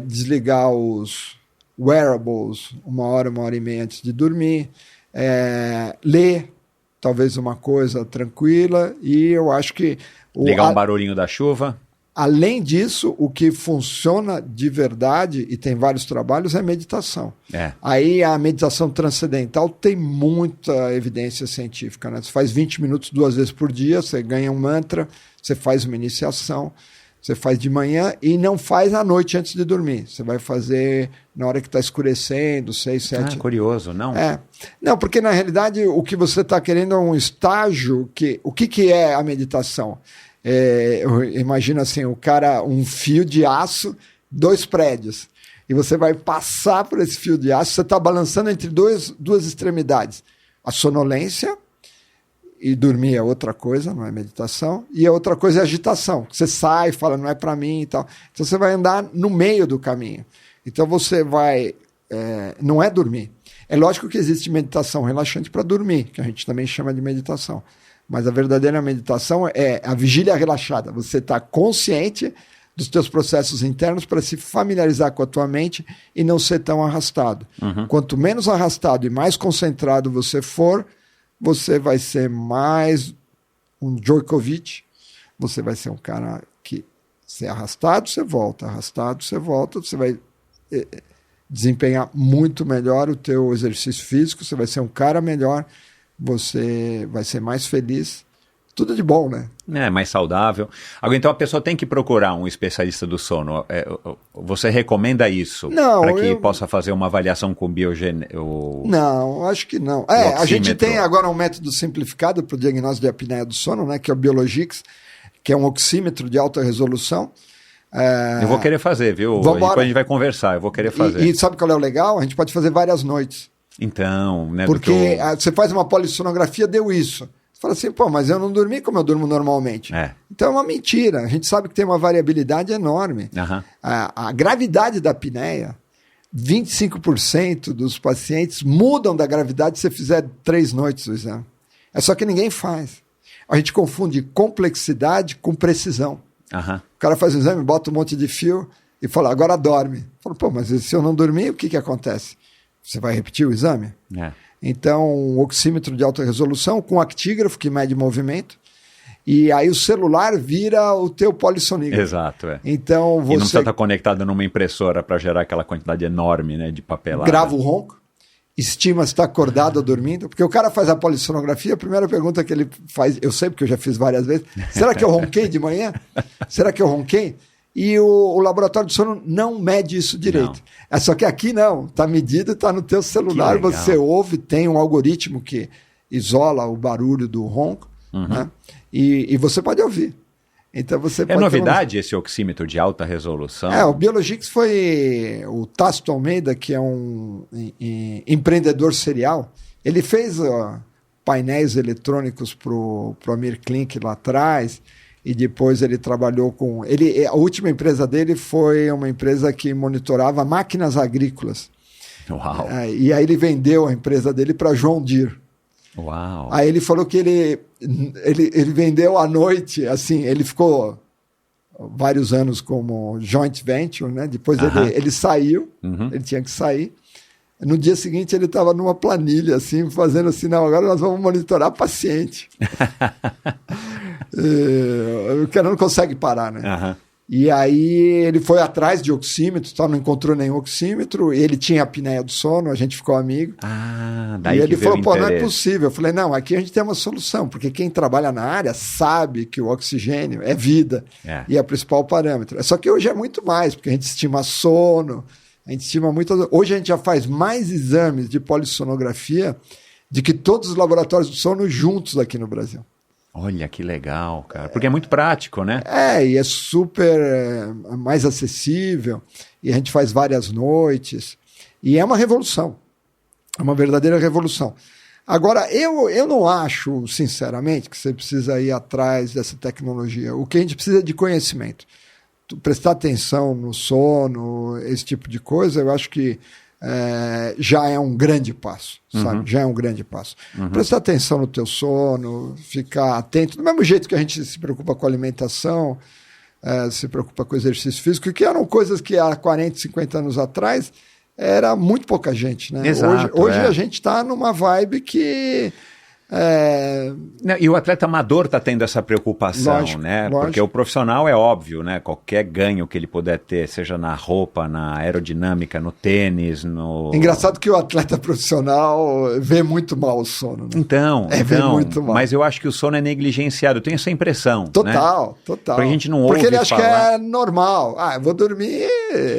desligar os wearables 1h30 antes de dormir, ler talvez uma coisa tranquila, e eu acho que... Ligar um barulhinho da chuva. Além disso, o que funciona de verdade, e tem vários trabalhos, é meditação. Aí a meditação transcendental tem muita evidência científica, né? Você faz 20 minutos 2 vezes por dia, você ganha um mantra, você faz uma iniciação, você faz de manhã e não faz à noite antes de dormir. Você vai fazer na hora que está escurecendo, 6, 7... Curioso, não? Não, porque na realidade o que você está querendo é um estágio que... O que é a meditação? Eu imagino assim, um fio de aço, 2 prédios, e você vai passar por esse fio de aço, você está balançando entre duas extremidades, a sonolência, e dormir é outra coisa, não é meditação, e a outra coisa é agitação, você sai, fala, não é para mim e tal, então você vai andar no meio do caminho, então você vai, não é dormir, é lógico que existe meditação relaxante para dormir, que a gente também chama de meditação. Mas a verdadeira meditação é a vigília relaxada. Você está consciente dos teus processos internos para se familiarizar com a tua mente e não ser tão arrastado. Quanto menos arrastado e mais concentrado você for, você vai ser mais um Djokovic. Você vai ser um cara que, se é arrastado, você volta. Arrastado, você volta. Você vai desempenhar muito melhor o teu exercício físico. Você vai ser um cara melhor. Você vai ser mais feliz, tudo de bom, né? Mais saudável. Agora, então a pessoa tem que procurar um especialista do sono. Você recomenda isso? Para que possa fazer uma avaliação com Não, acho que não. A gente tem agora um método simplificado para o diagnóstico de apneia do sono, né, que é o Biologix, que é um oxímetro de alta resolução. Eu vou querer fazer, viu? Vambora. Depois a gente vai conversar, eu vou querer fazer. E sabe qual é o legal? A gente pode fazer várias noites. Então, né? Porque você faz uma polissonografia, deu isso. Você fala assim, pô, mas eu não dormi como eu durmo normalmente. Então é uma mentira. A gente sabe que tem uma variabilidade enorme. Aham. A gravidade da apneia, 25% dos pacientes mudam da gravidade se você fizer 3 noites o exame. É só que ninguém faz. A gente confunde complexidade com precisão. Aham. O cara faz o exame, bota um monte de fio e fala, agora dorme. Fala, pô, mas se eu não dormir, o que acontece? Você vai repetir o exame? Então, um oxímetro de alta resolução com actígrafo que mede movimento. E aí o celular vira o teu polissonígrafo. Exato, Então você E não precisa estar conectado numa impressora para gerar aquela quantidade enorme, né, de papelada. grava o ronco, estima se está acordado ou dormindo, porque o cara faz a polissonografia, a primeira pergunta que ele faz, eu sei porque eu já fiz várias vezes, será que eu ronquei de manhã? Será que eu ronquei? E o laboratório de sono não mede isso direito. Só que aqui não, está medido, está no teu celular, você ouve, tem um algoritmo que isola o barulho do ronco, né? E você pode ouvir. Então você pode novidade esse oxímetro de alta resolução? O Biologix foi o Tácito Almeida, que é um empreendedor serial. Ele fez painéis eletrônicos para o Amir Klink lá atrás, e depois ele trabalhou com... a última empresa dele foi uma empresa que monitorava máquinas agrícolas. Uau! E aí ele vendeu a empresa dele para John Deere. Uau! Aí ele falou que ele vendeu à noite, assim, ele ficou vários anos como joint venture, né? Depois ele saiu, ele tinha que sair. No dia seguinte ele estava numa planilha, assim, fazendo assim, não, agora nós vamos monitorar paciente. O cara não consegue parar, né? E aí ele foi atrás de oxímetro, não encontrou nenhum oxímetro, ele tinha a apneia do sono, a gente ficou amigo. Daí e ele que veio falou, o não é interesse. possível. Eu falei, não, aqui a gente tem uma solução, porque quem trabalha na área sabe que o oxigênio é vida e é o principal parâmetro. Só que hoje é muito mais, porque a gente estima sono, a gente estima muitas... Hoje a gente já faz mais exames de polissonografia do que todos os laboratórios de sono juntos aqui no Brasil. Olha que legal, cara. Porque é muito prático, né? E é super mais acessível, e a gente faz várias noites, e é uma revolução. É uma verdadeira revolução. Agora, eu não acho, sinceramente, que você precisa ir atrás dessa tecnologia. O que a gente precisa é de conhecimento. Prestar atenção no sono, esse tipo de coisa, eu acho que já é um grande passo, sabe? Já é um grande passo. Prestar atenção no teu sono, ficar atento, do mesmo jeito que a gente se preocupa com a alimentação, se preocupa com o exercício físico, que eram coisas que há 40, 50 anos atrás era muito pouca gente, né? Exato, hoje a gente está numa vibe que... E o atleta amador está tendo essa preocupação, Lógico, né? lógico. Porque o profissional é óbvio, né? Qualquer ganho que ele puder ter, seja na roupa, na aerodinâmica, no tênis, no... Engraçado que o atleta profissional vê muito mal o sono, né? Então, vê muito mal. mas eu acho que o sono é negligenciado, eu tenho essa impressão. Total, né? total. Porque a gente não ouve Porque ele acha que falar. é normal. Eu vou dormir...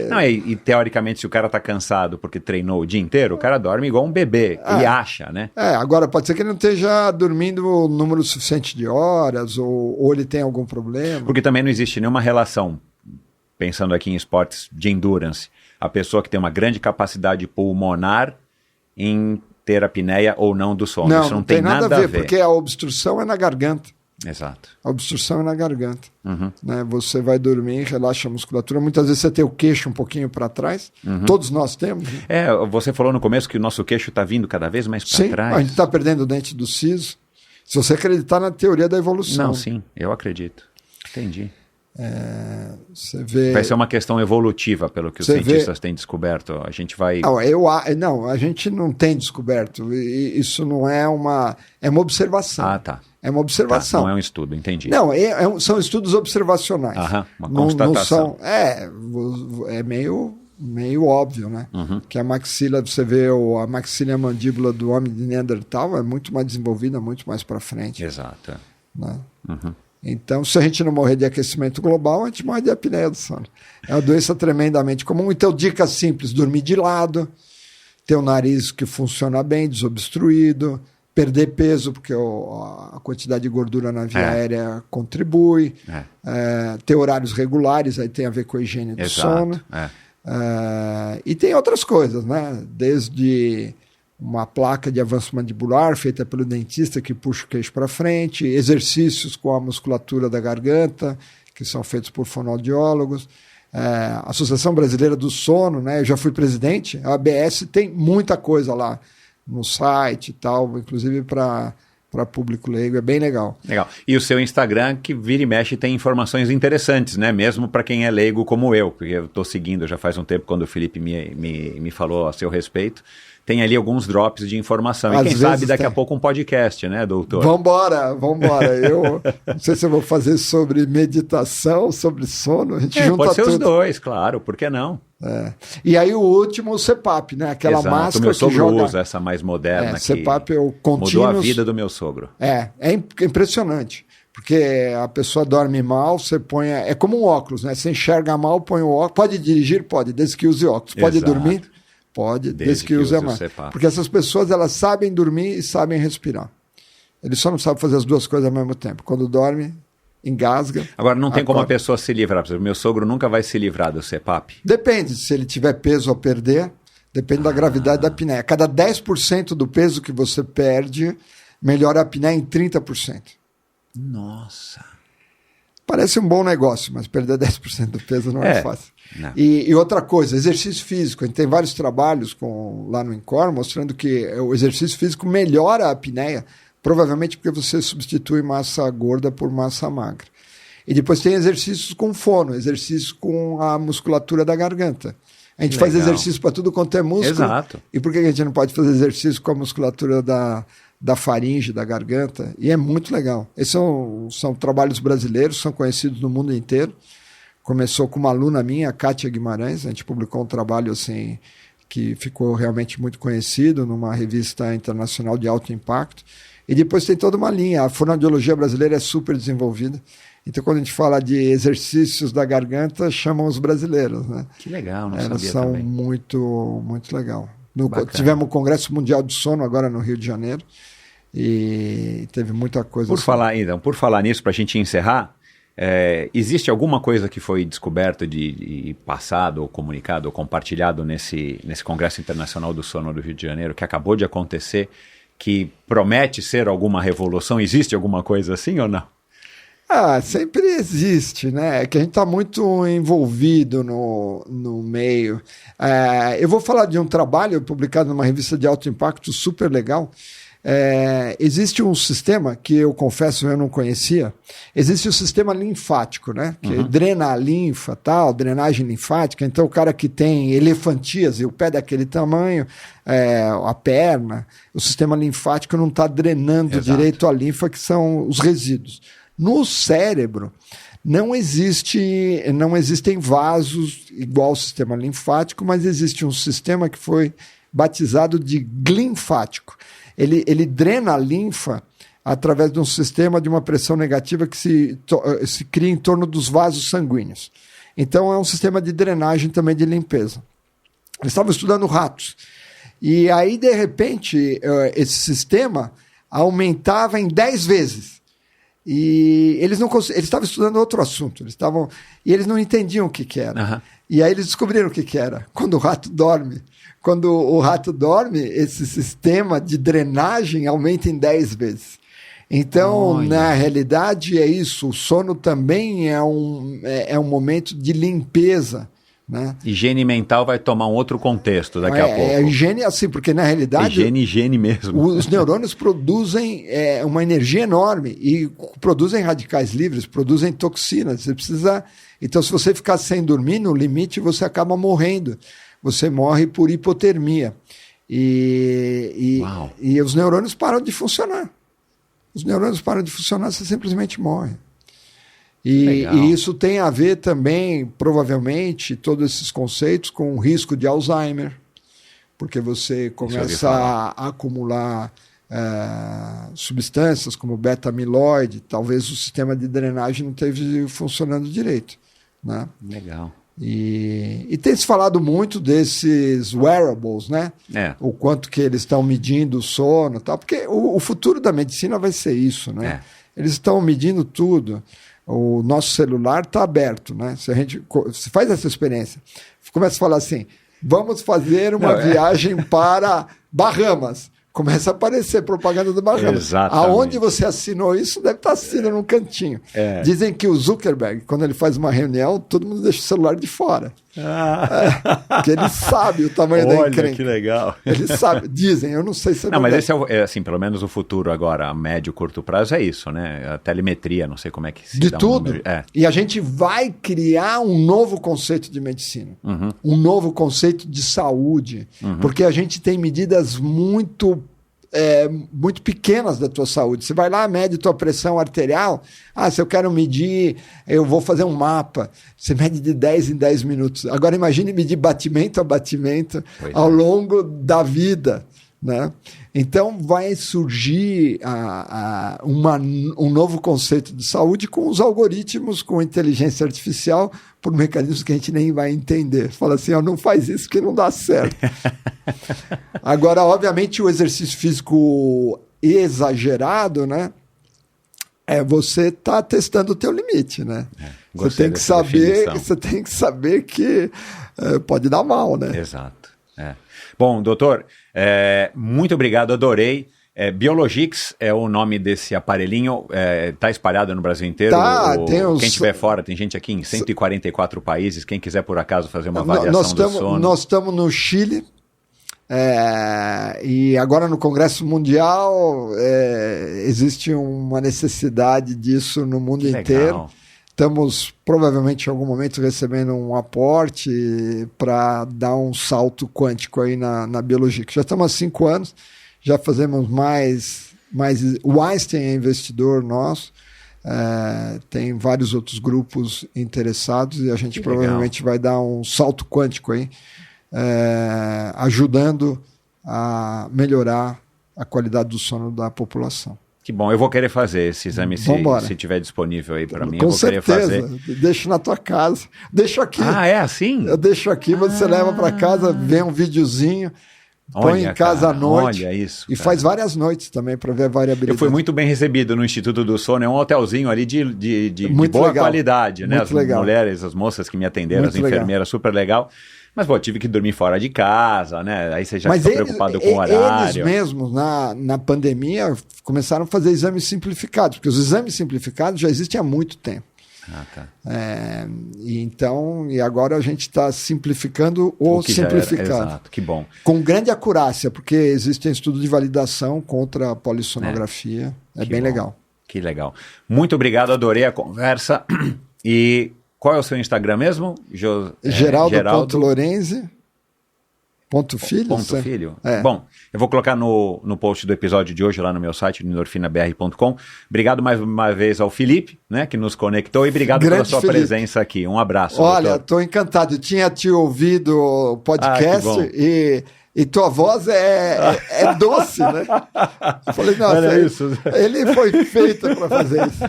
Não, e teoricamente, se o cara tá cansado porque treinou o dia inteiro, o cara dorme igual um bebê, ele acha, né? Agora pode ser que ele não esteja dormindo o número suficiente de horas, ou ele tem algum problema. Porque também não existe nenhuma relação, pensando aqui em esportes de endurance, a pessoa que tem uma grande capacidade pulmonar em ter apneia ou não do sono. Isso não tem nada a ver. Porque a obstrução é na garganta. Exato. A obstrução é na garganta. Né? Você vai dormir, relaxa a musculatura. Muitas vezes você tem o queixo um pouquinho para trás. Todos nós temos. Né? Você falou no começo que o nosso queixo está vindo cada vez mais para trás. A gente está perdendo o dente do siso. Se você acreditar na teoria da evolução. Não, sim, eu acredito. Entendi. Você vê... Vai ser uma questão evolutiva, pelo que os cientistas têm descoberto. A gente vai... Não, a gente não tem descoberto. Isso não é uma... É uma observação. Tá. É uma observação. Não é um estudo, entendi. Não, são estudos observacionais. Uma constatação. É meio óbvio, né? Que a maxila, você vê a maxila e a mandíbula do homem de Neandertal é muito mais desenvolvida, muito mais para frente. Exato. Né? Então, se a gente não morrer de aquecimento global, a gente morre de apneia do sono. É uma doença tremendamente comum. Então, dicas simples: dormir de lado, ter o nariz que funciona bem, desobstruído, perder peso, porque a quantidade de gordura na via aérea contribui, ter horários regulares, aí tem a ver com a higiene do sono. E tem outras coisas, né? Desde uma placa de avanço mandibular feita pelo dentista que puxa o queixo para frente, exercícios com a musculatura da garganta, que são feitos por fonoaudiólogos, a Associação Brasileira do Sono, né? Eu já fui presidente, a ABS tem muita coisa lá no site e tal, inclusive para público leigo, é bem legal. Legal. E o seu Instagram, que vira e mexe, tem informações interessantes, né? Mesmo para quem é leigo como eu, porque eu estou seguindo já faz um tempo, quando o Felipe me falou a seu respeito. Tem ali alguns drops de informação. Às e quem sabe vezes daqui tem. a pouco um podcast, né, doutor? Vambora. Eu não sei se eu vou fazer sobre meditação, sobre sono, a gente junta pode ser tudo. os dois, claro, por que não? E aí o último, o CPAP, né? Aquela Exato, máscara o meu que sogro joga... usa essa mais moderna que CPAP é o mudou contínuo. a vida do meu sogro. É impressionante. Porque a pessoa dorme mal, você põe... É como um óculos, né? Você enxerga mal, põe o óculos. Pode dirigir? Pode, desde que use óculos. Pode Exato. dormir? Pode, desde que use a máscara. CPAP. Porque essas pessoas, elas sabem dormir e sabem respirar. Eles só não sabem fazer as duas coisas ao mesmo tempo. Quando dorme, engasga. Agora, não tem como a acorda. pessoa se livrar. Por exemplo, meu sogro nunca vai se livrar do CPAP. Depende, se ele tiver peso a perder, depende da gravidade da apneia. Cada 10% do peso que você perde, melhora a apneia em 30%. Nossa. Parece um bom negócio, mas perder 10% do peso não é fácil. Não. E outra coisa, exercício físico. A gente tem vários trabalhos lá no INCOR mostrando que o exercício físico melhora a apneia, provavelmente porque você substitui massa gorda por massa magra. E depois tem exercícios com fono, exercícios com a musculatura da garganta. A gente faz exercício para tudo quanto é músculo. Exato. E por que a gente não pode fazer exercício com a musculatura da faringe, da garganta? E é muito legal. Esses são trabalhos brasileiros, são conhecidos no mundo inteiro. Começou com uma aluna minha, a Kátia Guimarães. A gente publicou um trabalho assim que ficou realmente muito conhecido numa revista internacional de alto impacto. E depois tem toda uma linha. A fonoaudiologia brasileira é super desenvolvida. Então, quando a gente fala de exercícios da garganta, chamam os brasileiros, né? Que legal, não Elas sabia são também. muito, muito legal. Bacana. Tivemos o Congresso Mundial do Sono agora no Rio de Janeiro e teve muita coisa. Por falar nisso, para a gente encerrar, existe alguma coisa que foi descoberta e passado, ou comunicado, ou compartilhado nesse Congresso Internacional do Sono do Rio de Janeiro, que acabou de acontecer, que promete ser alguma revolução? Existe alguma coisa assim ou não? Sempre existe, né? É que a gente está muito envolvido no meio. Eu vou falar de um trabalho publicado numa revista de alto impacto super legal. Existe um sistema que eu confesso eu não conhecia. Existe o sistema linfático, né? Que drena a linfa, tal, drenagem linfática. Então o cara que tem elefantíase, o pé daquele tamanho, a perna, o sistema linfático não está drenando direito a linfa, que são os resíduos. No cérebro não existem vasos igual ao sistema linfático, mas existe um sistema que foi batizado de glinfático. Ele drena a linfa através de um sistema de uma pressão negativa que se cria em torno dos vasos sanguíneos. Então é um sistema de drenagem também de limpeza. Eles estavam estudando ratos. E aí, de repente, esse sistema aumentava em 10 vezes. E eles estavam estudando outro assunto. E eles não entendiam o que era. Uhum. E aí eles descobriram o que era. Quando o rato dorme. Quando o rato dorme, esse sistema de drenagem aumenta em 10 vezes. Então, na realidade, é isso. O sono também é um momento de limpeza. Né? Higiene mental vai tomar um outro contexto daqui a pouco. Higiene assim, porque na realidade... Higiene mesmo. Os neurônios produzem uma energia enorme e produzem radicais livres, produzem toxinas. Você precisa... Então, se você ficar sem dormir, no limite, você acaba morrendo. Você morre por hipotermia. E os neurônios param de funcionar. Os neurônios param de funcionar, você simplesmente morre. E isso tem a ver também, provavelmente, todos esses conceitos com o risco de Alzheimer, porque você começa a acumular substâncias como beta-amiloide, talvez o sistema de drenagem não esteja funcionando direito. Né? Legal. E tem se falado muito desses wearables, né? O quanto que eles estão medindo o sono e tal, porque o futuro da medicina vai ser isso, né? Eles estão medindo tudo. O nosso celular está aberto, né? Se faz essa experiência, começa a falar assim, vamos fazer uma viagem para Bahamas. Começa a aparecer propaganda do Bahamas. Exatamente. Aonde você assinou isso, deve estar assinando num cantinho. Dizem que o Zuckerberg, quando ele faz uma reunião, todo mundo deixa o celular de fora. Porque ele sabe o tamanho da encrenca. Olha, que legal. Ele sabe. Dizem, eu não sei se é Não, verdade. mas esse assim, pelo menos o futuro agora, a médio, curto prazo, é isso, né? A telemetria, não sei como é que se de dá tudo. número. E a gente vai criar um novo conceito de medicina. Um novo conceito de saúde. Porque a gente tem medidas muito pequenas da tua saúde. Você vai lá, mede tua pressão arterial. Se eu quero medir, eu vou fazer um mapa. Você mede de 10 em 10 minutos. Agora imagine medir batimento a batimento ao longo da vida, né? Então vai surgir um novo conceito de saúde com os algoritmos, com inteligência artificial, por mecanismos que a gente nem vai entender. Fala assim, não faz isso que não dá certo. Agora, obviamente, o exercício físico exagerado, né? Você tá testando o teu limite, né? Você tem que saber que pode dar mal, né? Exato. Bom, doutor, muito obrigado, adorei. Biologix é o nome desse aparelhinho, tá espalhado no Brasil inteiro. Quem estiver fora, tem gente aqui em 144 países, quem quiser por acaso fazer uma avaliação do sono. Nós estamos no Chile, e agora no Congresso Mundial existe uma necessidade disso no mundo inteiro. Estamos provavelmente em algum momento recebendo um aporte para dar um salto quântico aí na biologia. Já estamos há 5 anos, já fazemos mais. O Einstein é investidor nosso, tem vários outros grupos interessados e a gente provavelmente vai dar um salto quântico aí, ajudando a melhorar a qualidade do sono da população. Que bom, eu vou querer fazer esse exame se tiver disponível aí para mim. Com eu vou certeza, querer fazer. Deixo na tua casa. Deixo aqui. É assim? Eu deixo aqui, você leva para casa, vê um videozinho, põe em casa à noite. Olha isso, e faz várias noites também para ver a variabilidade. Eu fui muito bem recebido no Instituto do Sono, é um hotelzinho ali de boa legal. Qualidade, né? Muito legal. Mulheres, as moças que me atenderam, Muito as enfermeiras, super legal. Mas, tive que dormir fora de casa, né? Aí você já fica preocupado com o horário. Eles mesmos, na pandemia, começaram a fazer exames simplificados, porque os exames simplificados já existem há muito tempo. E agora a gente está simplificando o simplificado. Exato, que bom. Com grande acurácia, porque existem estudos de validação contra a polissonografia. Bem legal. Que legal. Muito obrigado, adorei a conversa. E qual é o seu Instagram mesmo? Geraldo.Lorenzi. .filho? .filho? Bom, eu vou colocar no post do episódio de hoje lá no meu site, endorfinabr.com. Obrigado mais uma vez ao Felipe, né, que nos conectou, e obrigado pela sua presença aqui. Um abraço. Olha, estou encantado. Eu tinha te ouvido o podcast e tua voz é doce, né? Eu falei, nossa, ele foi feito para fazer isso.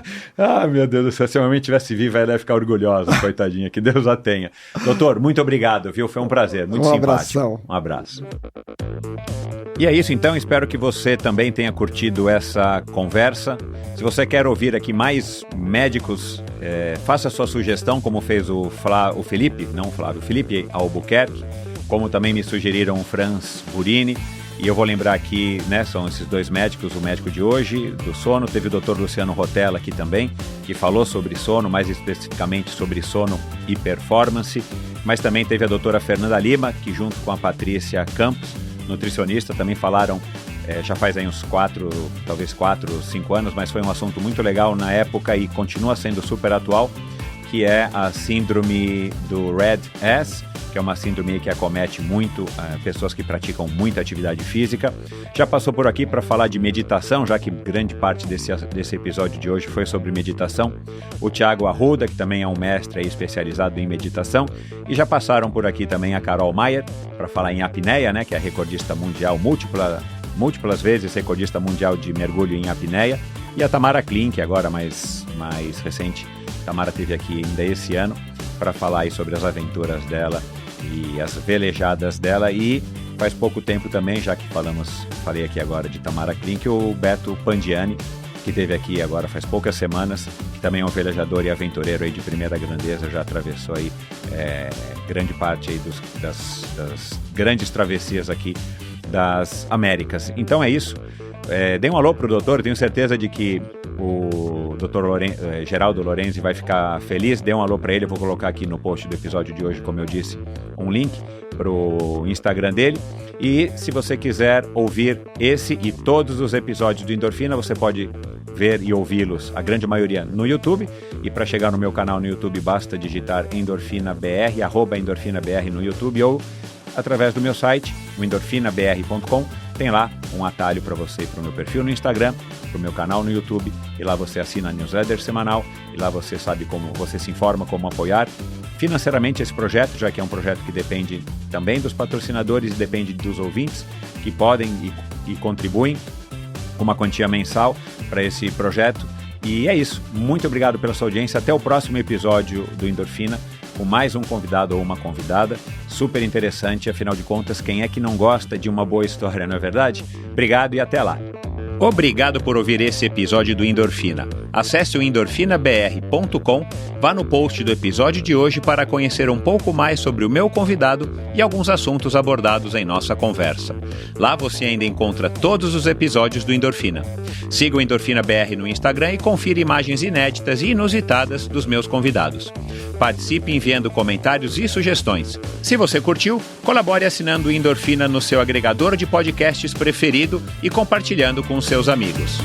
Meu Deus do céu, se a mamãe estivesse viva, ela ia ficar orgulhosa, coitadinha, que Deus a tenha. Doutor, muito obrigado, viu? Foi um prazer, muito simpático. Abração. Um abraço. E é isso então, espero que você também tenha curtido essa conversa. Se você quer ouvir aqui mais médicos, faça a sua sugestão, como fez o Felipe, não o Flávio, Felipe Albuquerque, como também me sugeriram o Franz Burini, e eu vou lembrar aqui, né, são esses dois médicos, o médico de hoje, do sono, teve o Dr. Luciano Rotella aqui também, que falou sobre sono, mais especificamente sobre sono e performance, mas também teve a doutora Fernanda Lima, que junto com a Patrícia Campos, nutricionista, também falaram, já faz aí uns 4, 5 anos, mas foi um assunto muito legal na época e continua sendo super atual, que é a síndrome do RED-S, que é uma síndrome que acomete muito pessoas que praticam muita atividade física. Já passou por aqui para falar de meditação, já que grande parte desse episódio de hoje foi sobre meditação. O Thiago Arruda, que também é um mestre aí especializado em meditação. E já passaram por aqui também a Carol Maier, para falar em apneia, né, que é recordista mundial, múltiplas vezes recordista mundial de mergulho em apneia. E a Tamara Klein, que agora mais recente, Tamara teve aqui ainda esse ano, para falar aí sobre as aventuras dela e as velejadas dela. E faz pouco tempo também, já que falei aqui agora de Tamara Klink, o Beto Pandiani, que esteve aqui agora faz poucas semanas, que também é um velejador e aventureiro aí de primeira grandeza, já atravessou aí grande parte aí das grandes travessias aqui das Américas. Então é isso. Dê um alô pro doutor, tenho certeza de que o doutor Geraldo Lorenzi vai ficar feliz. Dê um alô para ele, eu vou colocar aqui no post do episódio de hoje, como eu disse, um link pro Instagram dele. E se você quiser ouvir esse e todos os episódios do Endorfina, você pode ver e ouvi-los, a grande maioria, no YouTube. E para chegar no meu canal no YouTube, basta digitar EndorfinaBR, @EndorfinaBR no YouTube, ou através do meu site, o endorfinabr.com. Tem lá um atalho para você ir para o meu perfil no Instagram, para o meu canal no YouTube, e lá você assina a newsletter semanal, e lá você sabe como, você se informa como apoiar financeiramente esse projeto, já que é um projeto que depende também dos patrocinadores, depende dos ouvintes que podem e contribuem com uma quantia mensal para esse projeto. E é isso. Muito obrigado pela sua audiência. Até o próximo episódio do Endorfina, com mais um convidado ou uma convidada super interessante. Afinal de contas, quem é que não gosta de uma boa história, não é verdade? Obrigado e até lá. Obrigado por ouvir esse episódio do Endorfina. Acesse o endorfinabr.com, vá no post do episódio de hoje para conhecer um pouco mais sobre o meu convidado e alguns assuntos abordados em nossa conversa. Lá você ainda encontra todos os episódios do Endorfina. Siga o Endorfina BR no Instagram e confira imagens inéditas e inusitadas dos meus convidados. Participe enviando comentários e sugestões. Se você curtiu, colabore assinando o Endorfina no seu agregador de podcasts preferido e compartilhando com seus amigos.